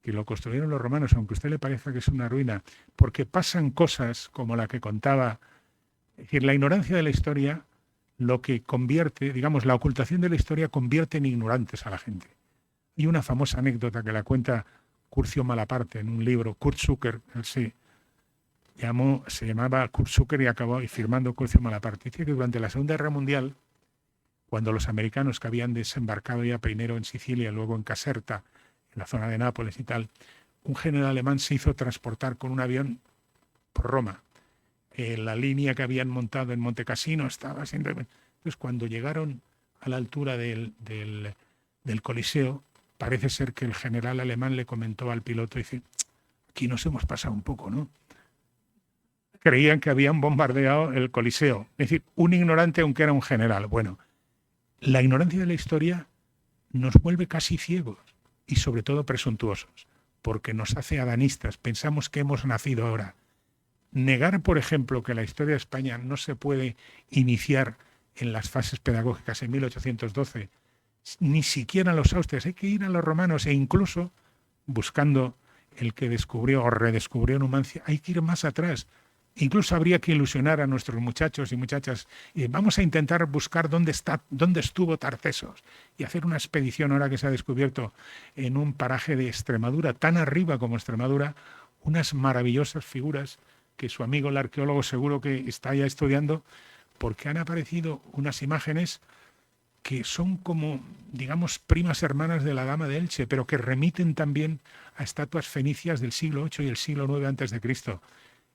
que lo construyeron los romanos, aunque a usted le parezca que es una ruina, porque pasan cosas como la que contaba. Es decir, la ignorancia de la historia, lo que convierte, digamos, la ocultación de la historia convierte en ignorantes a la gente. Y una famosa anécdota que la cuenta Curcio Malaparte en un libro, Kurt Zucker, él se llamaba Kurt Zucker y acabó firmando Curcio Malaparte. Dice que durante la Segunda Guerra Mundial, cuando los americanos que habían desembarcado ya primero en Sicilia, luego en Caserta, en la zona de Nápoles y tal, un general alemán se hizo transportar con un avión por Roma. La línea que habían montado en Monte Cassino estaba siendo... Entonces, cuando llegaron a la altura del Coliseo, parece ser que el general alemán le comentó al piloto, dice, aquí nos hemos pasado un poco, ¿no? Creían que habían bombardeado el Coliseo. Es decir, un ignorante aunque era un general. Bueno, la ignorancia de la historia nos vuelve casi ciegos y sobre todo presuntuosos, porque nos hace adanistas. Pensamos que hemos nacido ahora. Negar, por ejemplo, que la historia de España no se puede iniciar en las fases pedagógicas en 1812, ni siquiera en los austrias, hay que ir a los romanos, e incluso buscando el que descubrió o redescubrió Numancia, hay que ir más atrás. Incluso habría que ilusionar a nuestros muchachos y muchachas. Vamos a intentar buscar dónde estuvo Tarcesos y hacer una expedición ahora que se ha descubierto en un paraje de Extremadura, tan arriba como Extremadura, unas maravillosas figuras que su amigo el arqueólogo seguro que está ya estudiando, porque han aparecido unas imágenes que son como, digamos, primas hermanas de la Dama de Elche, pero que remiten también a estatuas fenicias del siglo VIII y el siglo IX a.C.,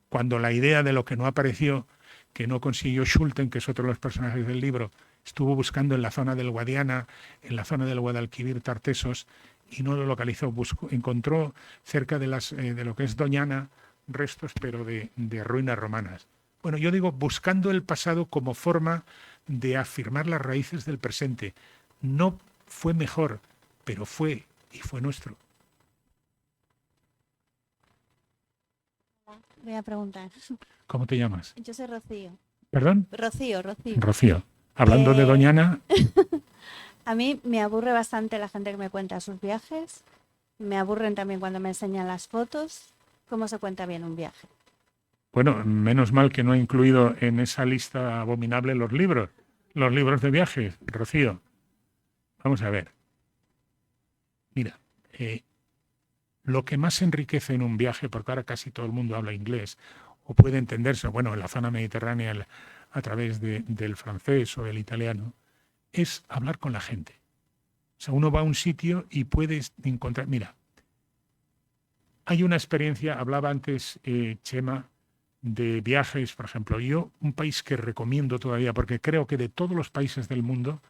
cuando la idea de lo que no apareció, que no consiguió Schulten, que es otro de los personajes del libro, estuvo buscando en la zona del Guadiana, en la zona del Guadalquivir, Tartesos, y no lo localizó. Encontró cerca de lo que es Doñana restos, pero de ruinas romanas. Bueno, yo digo, buscando el pasado como forma de afirmar las raíces del presente. No fue mejor, pero fue, y fue nuestro. Voy a preguntar. ¿Cómo te llamas? Yo soy Rocío. ¿Perdón? Rocío. Rocío. Hablando de Doñana. A mí me aburre bastante la gente que me cuenta sus viajes. Me aburren también cuando me enseñan las fotos. ¿Cómo se cuenta bien un viaje? Bueno, menos mal que no he incluido en esa lista abominable los libros de viajes, Rocío. Vamos a ver. Mira, lo que más enriquece en un viaje, porque ahora casi todo el mundo habla inglés, o puede entenderse, bueno, en la zona mediterránea a través del francés o del italiano, es hablar con la gente. O sea, uno va a un sitio y puedes encontrar... Mira, hay una experiencia, hablaba antes Chema, de viajes, por ejemplo. Yo, un país que recomiendo todavía, porque creo que de todos los países del mundo,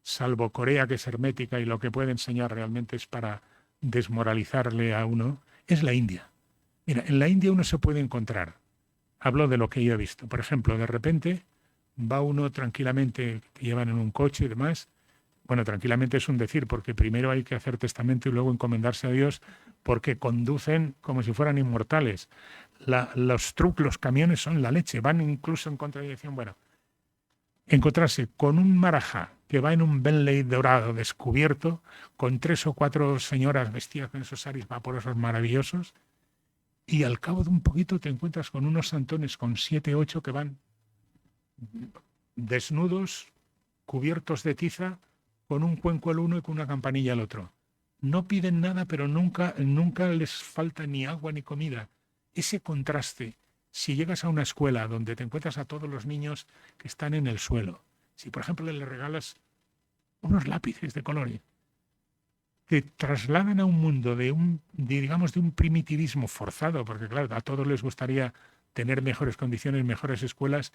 salvo Corea, que es hermética y lo que puede enseñar realmente es para desmoralizarle a uno, es la India. Mira, en la India uno se puede encontrar, hablo de lo que yo he visto, por ejemplo, de repente va uno tranquilamente, te llevan en un coche y demás. Bueno, tranquilamente es un decir, porque primero hay que hacer testamento y luego encomendarse a Dios, porque conducen como si fueran inmortales. Los camiones son la leche, van incluso en contradirección. Bueno, encontrarse con un marajá que va en un Bentley dorado descubierto, con 3 o 4 señoras vestidas con esos saris vaporosos maravillosos, y al cabo de un poquito te encuentras con unos santones con 7, 8 que van desnudos, cubiertos de tiza, con un cuenco el uno y con una campanilla el otro. No piden nada, pero nunca les falta ni agua ni comida. Ese contraste, si llegas a una escuela donde te encuentras a todos los niños que están en el suelo, si por ejemplo les regalas unos lápices de colores, te trasladan a un mundo de un primitivismo forzado, porque claro, a todos les gustaría tener mejores condiciones, mejores escuelas.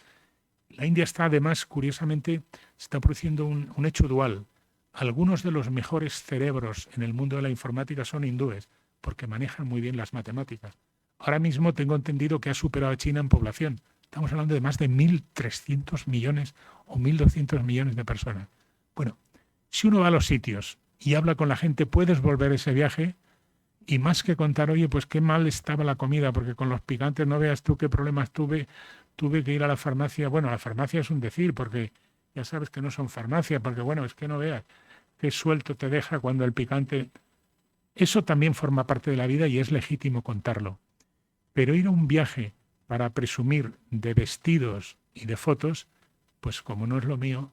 La India está además, curiosamente, se está produciendo un hecho dual. Algunos de los mejores cerebros en el mundo de la informática son hindúes, porque manejan muy bien las matemáticas. Ahora mismo tengo entendido que ha superado a China en población. Estamos hablando de más de 1.300 millones o 1.200 millones de personas. Bueno, si uno va a los sitios y habla con la gente, puedes volver ese viaje y más que contar, oye, pues qué mal estaba la comida, porque con los picantes no veas tú qué problemas tuve que ir a la farmacia. Bueno, la farmacia es un decir, porque ya sabes que no son farmacia, porque bueno, es que no veas qué suelto te deja cuando el picante... Eso también forma parte de la vida y es legítimo contarlo. Pero ir a un viaje para presumir de vestidos y de fotos, pues como no es lo mío,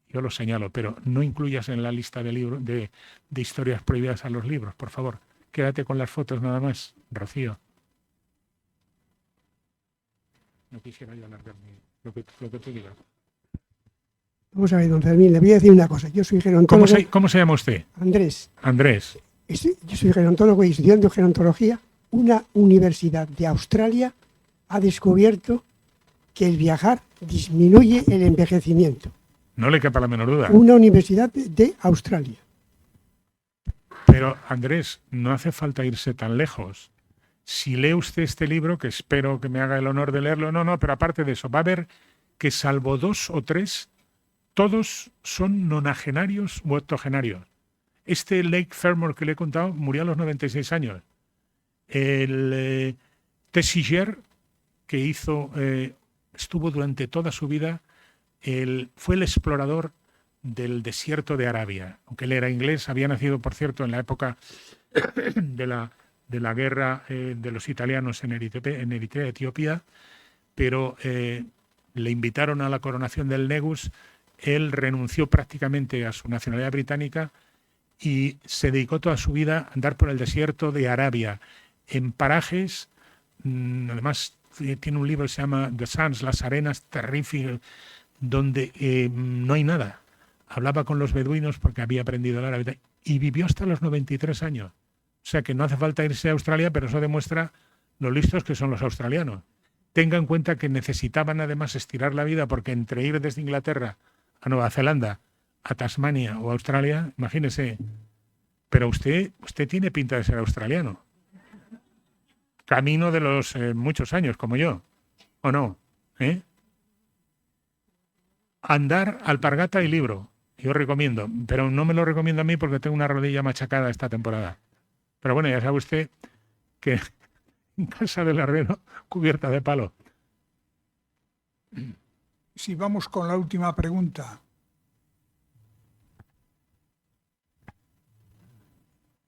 yo lo señalo, pero no incluyas en la lista de libros de historias prohibidas a los libros, por favor. Quédate con las fotos nada más, Rocío. No quisiera yo alargar lo que tú digas. Vamos a ver, don Fermín, le voy a decir una cosa. Yo soy gerontólogo. ¿Cómo se llama usted? Andrés. Andrés. Yo soy gerontólogo y estudiando gerontología. Una universidad de Australia ha descubierto que el viajar disminuye el envejecimiento. No le quepa la menor duda. Una universidad de Australia. Pero, Andrés, no hace falta irse tan lejos. Si lee usted este libro, que espero que me haga el honor de leerlo, no, pero aparte de eso, va a ver que salvo 2 o 3, todos son nonagenarios u octogenarios. Este Lake Fermor que le he contado murió a los 96 años. El Tessiger, que estuvo durante toda su vida, fue el explorador del desierto de Arabia. Aunque él era inglés, había nacido, por cierto, en la época de la guerra de los italianos en Eritrea, Etiopía, pero le invitaron a la coronación del Negus. Él renunció prácticamente a su nacionalidad británica y se dedicó toda su vida a andar por el desierto de Arabia, en parajes, además tiene un libro que se llama The Sands, las arenas terríficas, donde no hay nada. Hablaba con los beduinos porque había aprendido el árabe y vivió hasta los 93 años. O sea que no hace falta irse a Australia, pero eso demuestra lo listos que son los australianos. Tenga en cuenta que necesitaban además estirar la vida, porque entre ir desde Inglaterra a Nueva Zelanda, a Tasmania o a Australia, imagínese. Pero usted tiene pinta de ser australiano. Camino de los muchos años, como yo. ¿O no? Andar, alpargata y libro. Yo recomiendo, pero no me lo recomiendo a mí porque tengo una rodilla machacada esta temporada. Pero bueno, ya sabe usted que en casa del herrero, cubierta de palo. Si vamos con la última pregunta.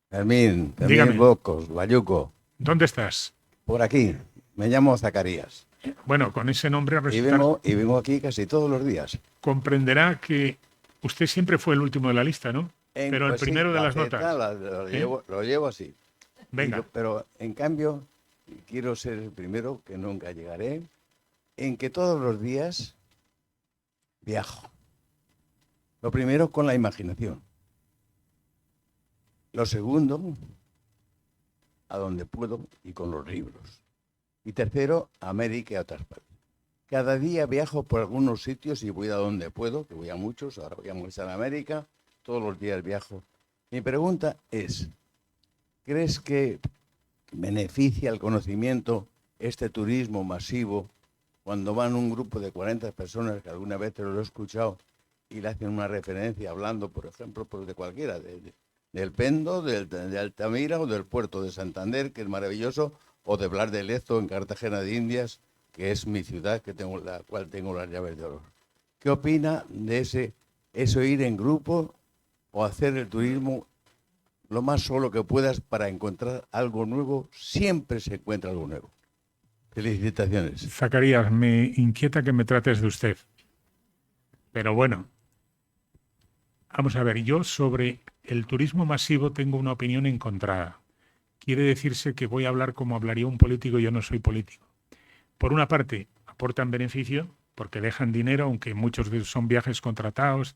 Fermín Dígame. Bocos, Bayuco. ¿Dónde estás? Por aquí. Me llamo Zacarías. Bueno, con ese nombre Y vengo aquí casi todos los días. comprenderá que usted siempre fue el último de la lista, ¿no? Pero el Pues sí, primero de la las jeta notas. lo llevo así. Venga. Pero en cambio, quiero ser el primero, que nunca llegaré, en que todos los días viajo. Lo primero, con la imaginación. Lo segundo, a donde puedo y con los libros. Y tercero, a América y a otras partes. Cada día viajo por algunos sitios y voy a donde puedo, que voy a muchos, ahora voy a muchos en América, todos los días viajo. Mi pregunta es, ¿crees que beneficia el conocimiento este turismo masivo cuando van un grupo de 40 personas, que alguna vez te lo he escuchado, y le hacen una referencia hablando, por ejemplo, pues de cualquiera, del Pendo, de Altamira o del puerto de Santander, que es maravilloso, o de Blas de Lezo en Cartagena de Indias, que es mi ciudad, la cual tengo las llaves de oro. ¿Qué opina de eso ir en grupo o hacer el turismo lo más solo que puedas para encontrar algo nuevo? Siempre se encuentra algo nuevo. Felicitaciones. Zacarías, me inquieta que me trates de usted. Pero bueno, vamos a ver, yo sobre el turismo masivo tengo una opinión encontrada. Quiere decirse que voy a hablar como hablaría un político y yo no soy político. Por una parte, aportan beneficio porque dejan dinero, aunque muchos de ellos son viajes contratados,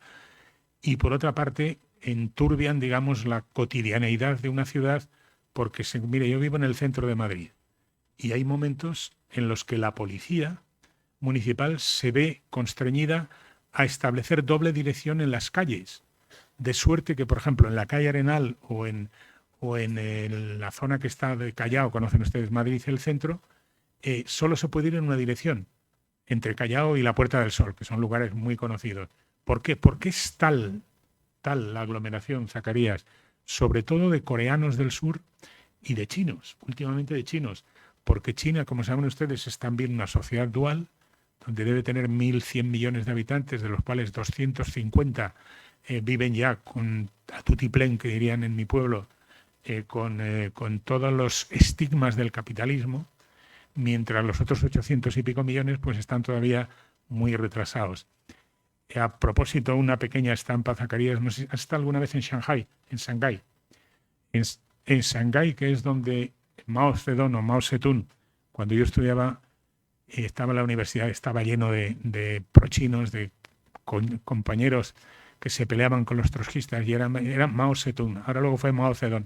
y por otra parte, enturbian, digamos, la cotidianeidad de una ciudad porque, mire, yo vivo en el centro de Madrid y hay momentos en los que la policía municipal se ve constreñida a establecer doble dirección en las calles, de suerte que, por ejemplo, en la calle Arenal o en la zona que está de Callao, conocen ustedes Madrid, el centro, solo se puede ir en una dirección, entre Callao y la Puerta del Sol, que son lugares muy conocidos. ¿Por qué? Porque es tal la aglomeración, Zacarías, sobre todo de coreanos del sur y de chinos, últimamente de chinos, porque China, como saben ustedes, es también una sociedad dual, donde debe tener 1.100 millones de habitantes, de los cuales 250 viven ya a tutiplén, que dirían en mi pueblo, con todos los estigmas del capitalismo, mientras los otros 800 y pico millones pues están todavía muy retrasados. A propósito, una pequeña estampa, Zacarías, no sé, ¿has estado alguna vez en Shanghái? En Shanghái. En Shanghái, que es donde Mao Zedong o Mao Zedong, cuando yo estudiaba, estaba en la universidad, estaba lleno de prochinos, de compañeros que se peleaban con los trotskistas, y era Mao Zedong, ahora luego fue Mao Zedong.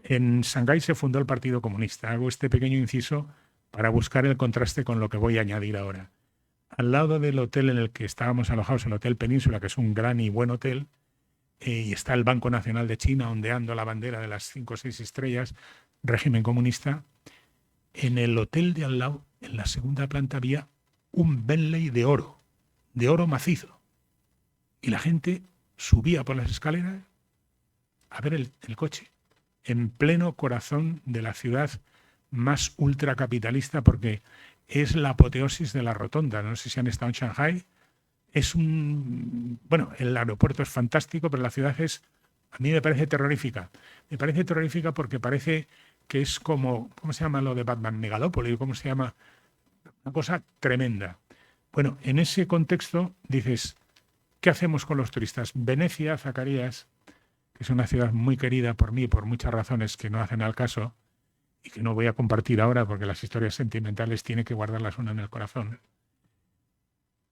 En Shanghái se fundó el Partido Comunista. Hago este pequeño inciso para buscar el contraste con lo que voy a añadir ahora. Al lado del hotel en el que estábamos alojados, el Hotel Península, que es un gran y buen hotel, y está el Banco Nacional de China ondeando la bandera de las 5 o 6 estrellas, régimen comunista. En el hotel de al lado, en la segunda planta, había un Bentley de oro macizo. Y la gente subía por las escaleras a ver el coche, en pleno corazón de la ciudad más ultracapitalista, porque es la apoteosis de la rotonda. No sé si han estado en Shanghái. Bueno, el aeropuerto es fantástico, pero la ciudad a mí me parece terrorífica. Me parece terrorífica porque parece que es como, ¿cómo se llama lo de Batman? Megalópolis, ¿cómo se llama? Una cosa tremenda. Bueno, en ese contexto dices, ¿qué hacemos con los turistas? Venecia, Zacarías, que es una ciudad muy querida por mí por muchas razones que no hacen al caso y que no voy a compartir ahora porque las historias sentimentales tiene que guardarlas una en el corazón.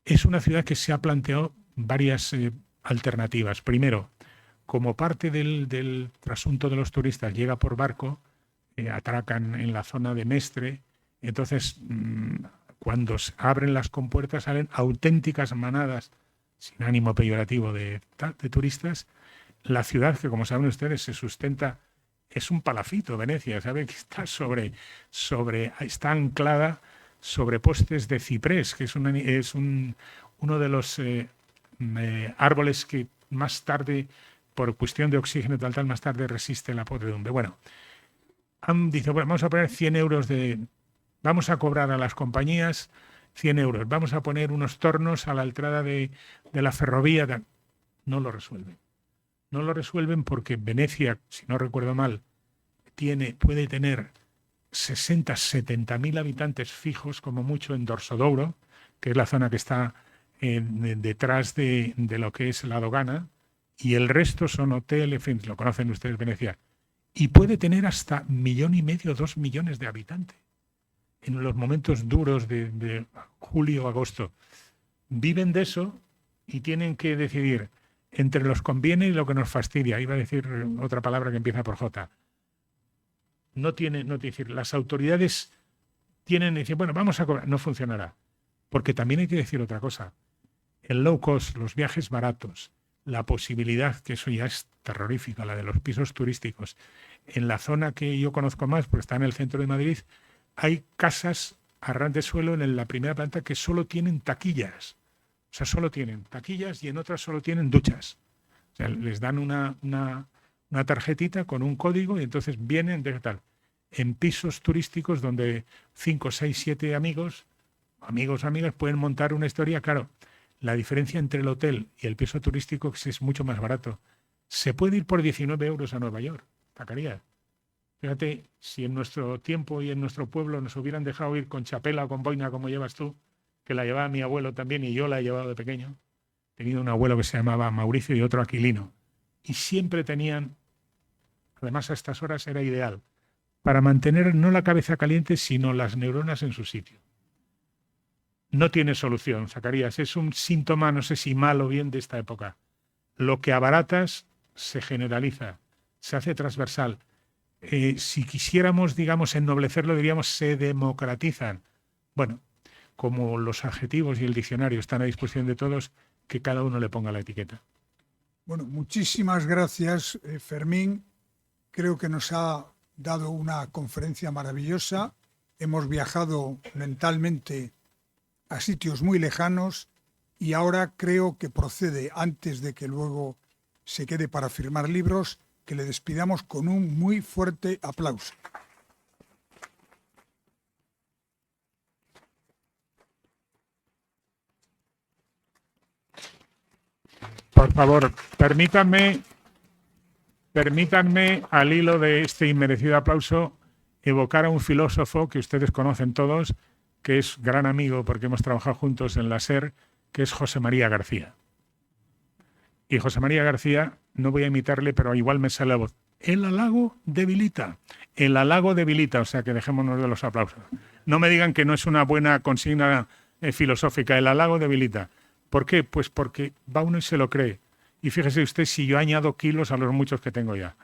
Es una ciudad que se ha planteado varias alternativas. Primero, como parte del trasunto de los turistas, llega por barco, atracan en la zona de Mestre, entonces cuando se abren las compuertas salen auténticas manadas, sin ánimo peyorativo, de turistas. La ciudad, que como saben ustedes se sustenta, es un palafito, Venecia, ¿sabe? Que está está anclada sobre postes de ciprés, que es uno de los árboles que más tarde, por cuestión de oxígeno tal, más tarde resiste la podredumbre. Bueno, dice, bueno, vamos a poner 100 euros vamos a cobrar a las compañías 100 euros, vamos a poner unos tornos a la entrada de la ferrovía. No lo resuelven. No lo resuelven porque Venecia, si no recuerdo mal, puede tener 60, 70.000 habitantes fijos, como mucho, en Dorsodouro, que es la zona que está detrás de lo que es la Dogana, y el resto son hoteles, en fin, lo conocen ustedes, Venecia, y puede tener hasta 1,5 millones, 2 millones de habitantes en los momentos duros de julio, agosto. Viven de eso y tienen que decidir entre los conviene y lo que nos fastidia. Iba a decir otra palabra que empieza por J. Las autoridades tienen que decir, bueno, vamos a cobrar. No funcionará. Porque también hay que decir otra cosa. El low cost, los viajes baratos, la posibilidad, que eso ya es terrorífica, la de los pisos turísticos. En la zona que yo conozco más, porque está en el centro de Madrid, hay casas a ras de suelo en la primera planta que solo tienen taquillas. O sea, solo tienen taquillas y en otras solo tienen duchas. O sea, les dan una tarjetita con un código y entonces vienen de tal. En pisos turísticos donde 5, 6, 7 amigos, amigas, pueden montar una historia. Claro, la diferencia entre el hotel y el piso turístico es mucho más barato. Se puede ir por 19 euros a Nueva York, Zacarías. Fíjate, si en nuestro tiempo y en nuestro pueblo nos hubieran dejado ir con chapela o con boina como llevas tú, que la llevaba mi abuelo también y yo la he llevado de pequeño. He tenido un abuelo que se llamaba Mauricio y otro Aquilino. Y siempre tenían, además a estas horas era ideal, para mantener no la cabeza caliente, sino las neuronas en su sitio. No tiene solución, Zacarías. Es un síntoma, no sé si mal o bien, de esta época. Lo que abaratas se generaliza, se hace transversal. Si quisiéramos, digamos, ennoblecerlo, diríamos se democratizan. Bueno, como los adjetivos y el diccionario están a disposición de todos, que cada uno le ponga la etiqueta. Bueno, muchísimas gracias, Fermín. Creo que nos ha dado una conferencia maravillosa. Hemos viajado mentalmente a sitios muy lejanos y ahora creo que procede, antes de que luego se quede para firmar libros, que le despidamos con un muy fuerte aplauso. Por favor, permítanme, al hilo de este inmerecido aplauso, evocar a un filósofo que ustedes conocen todos, que es gran amigo porque hemos trabajado juntos en la SER, que es José María García. Y José María García, no voy a imitarle, pero igual me sale la voz. El halago debilita. El halago debilita, o sea que dejémonos de los aplausos. No me digan que no es una buena consigna filosófica. El halago debilita. ¿Por qué? Pues porque va uno y se lo cree. Y fíjese usted si yo añado kilos a los muchos que tengo ya.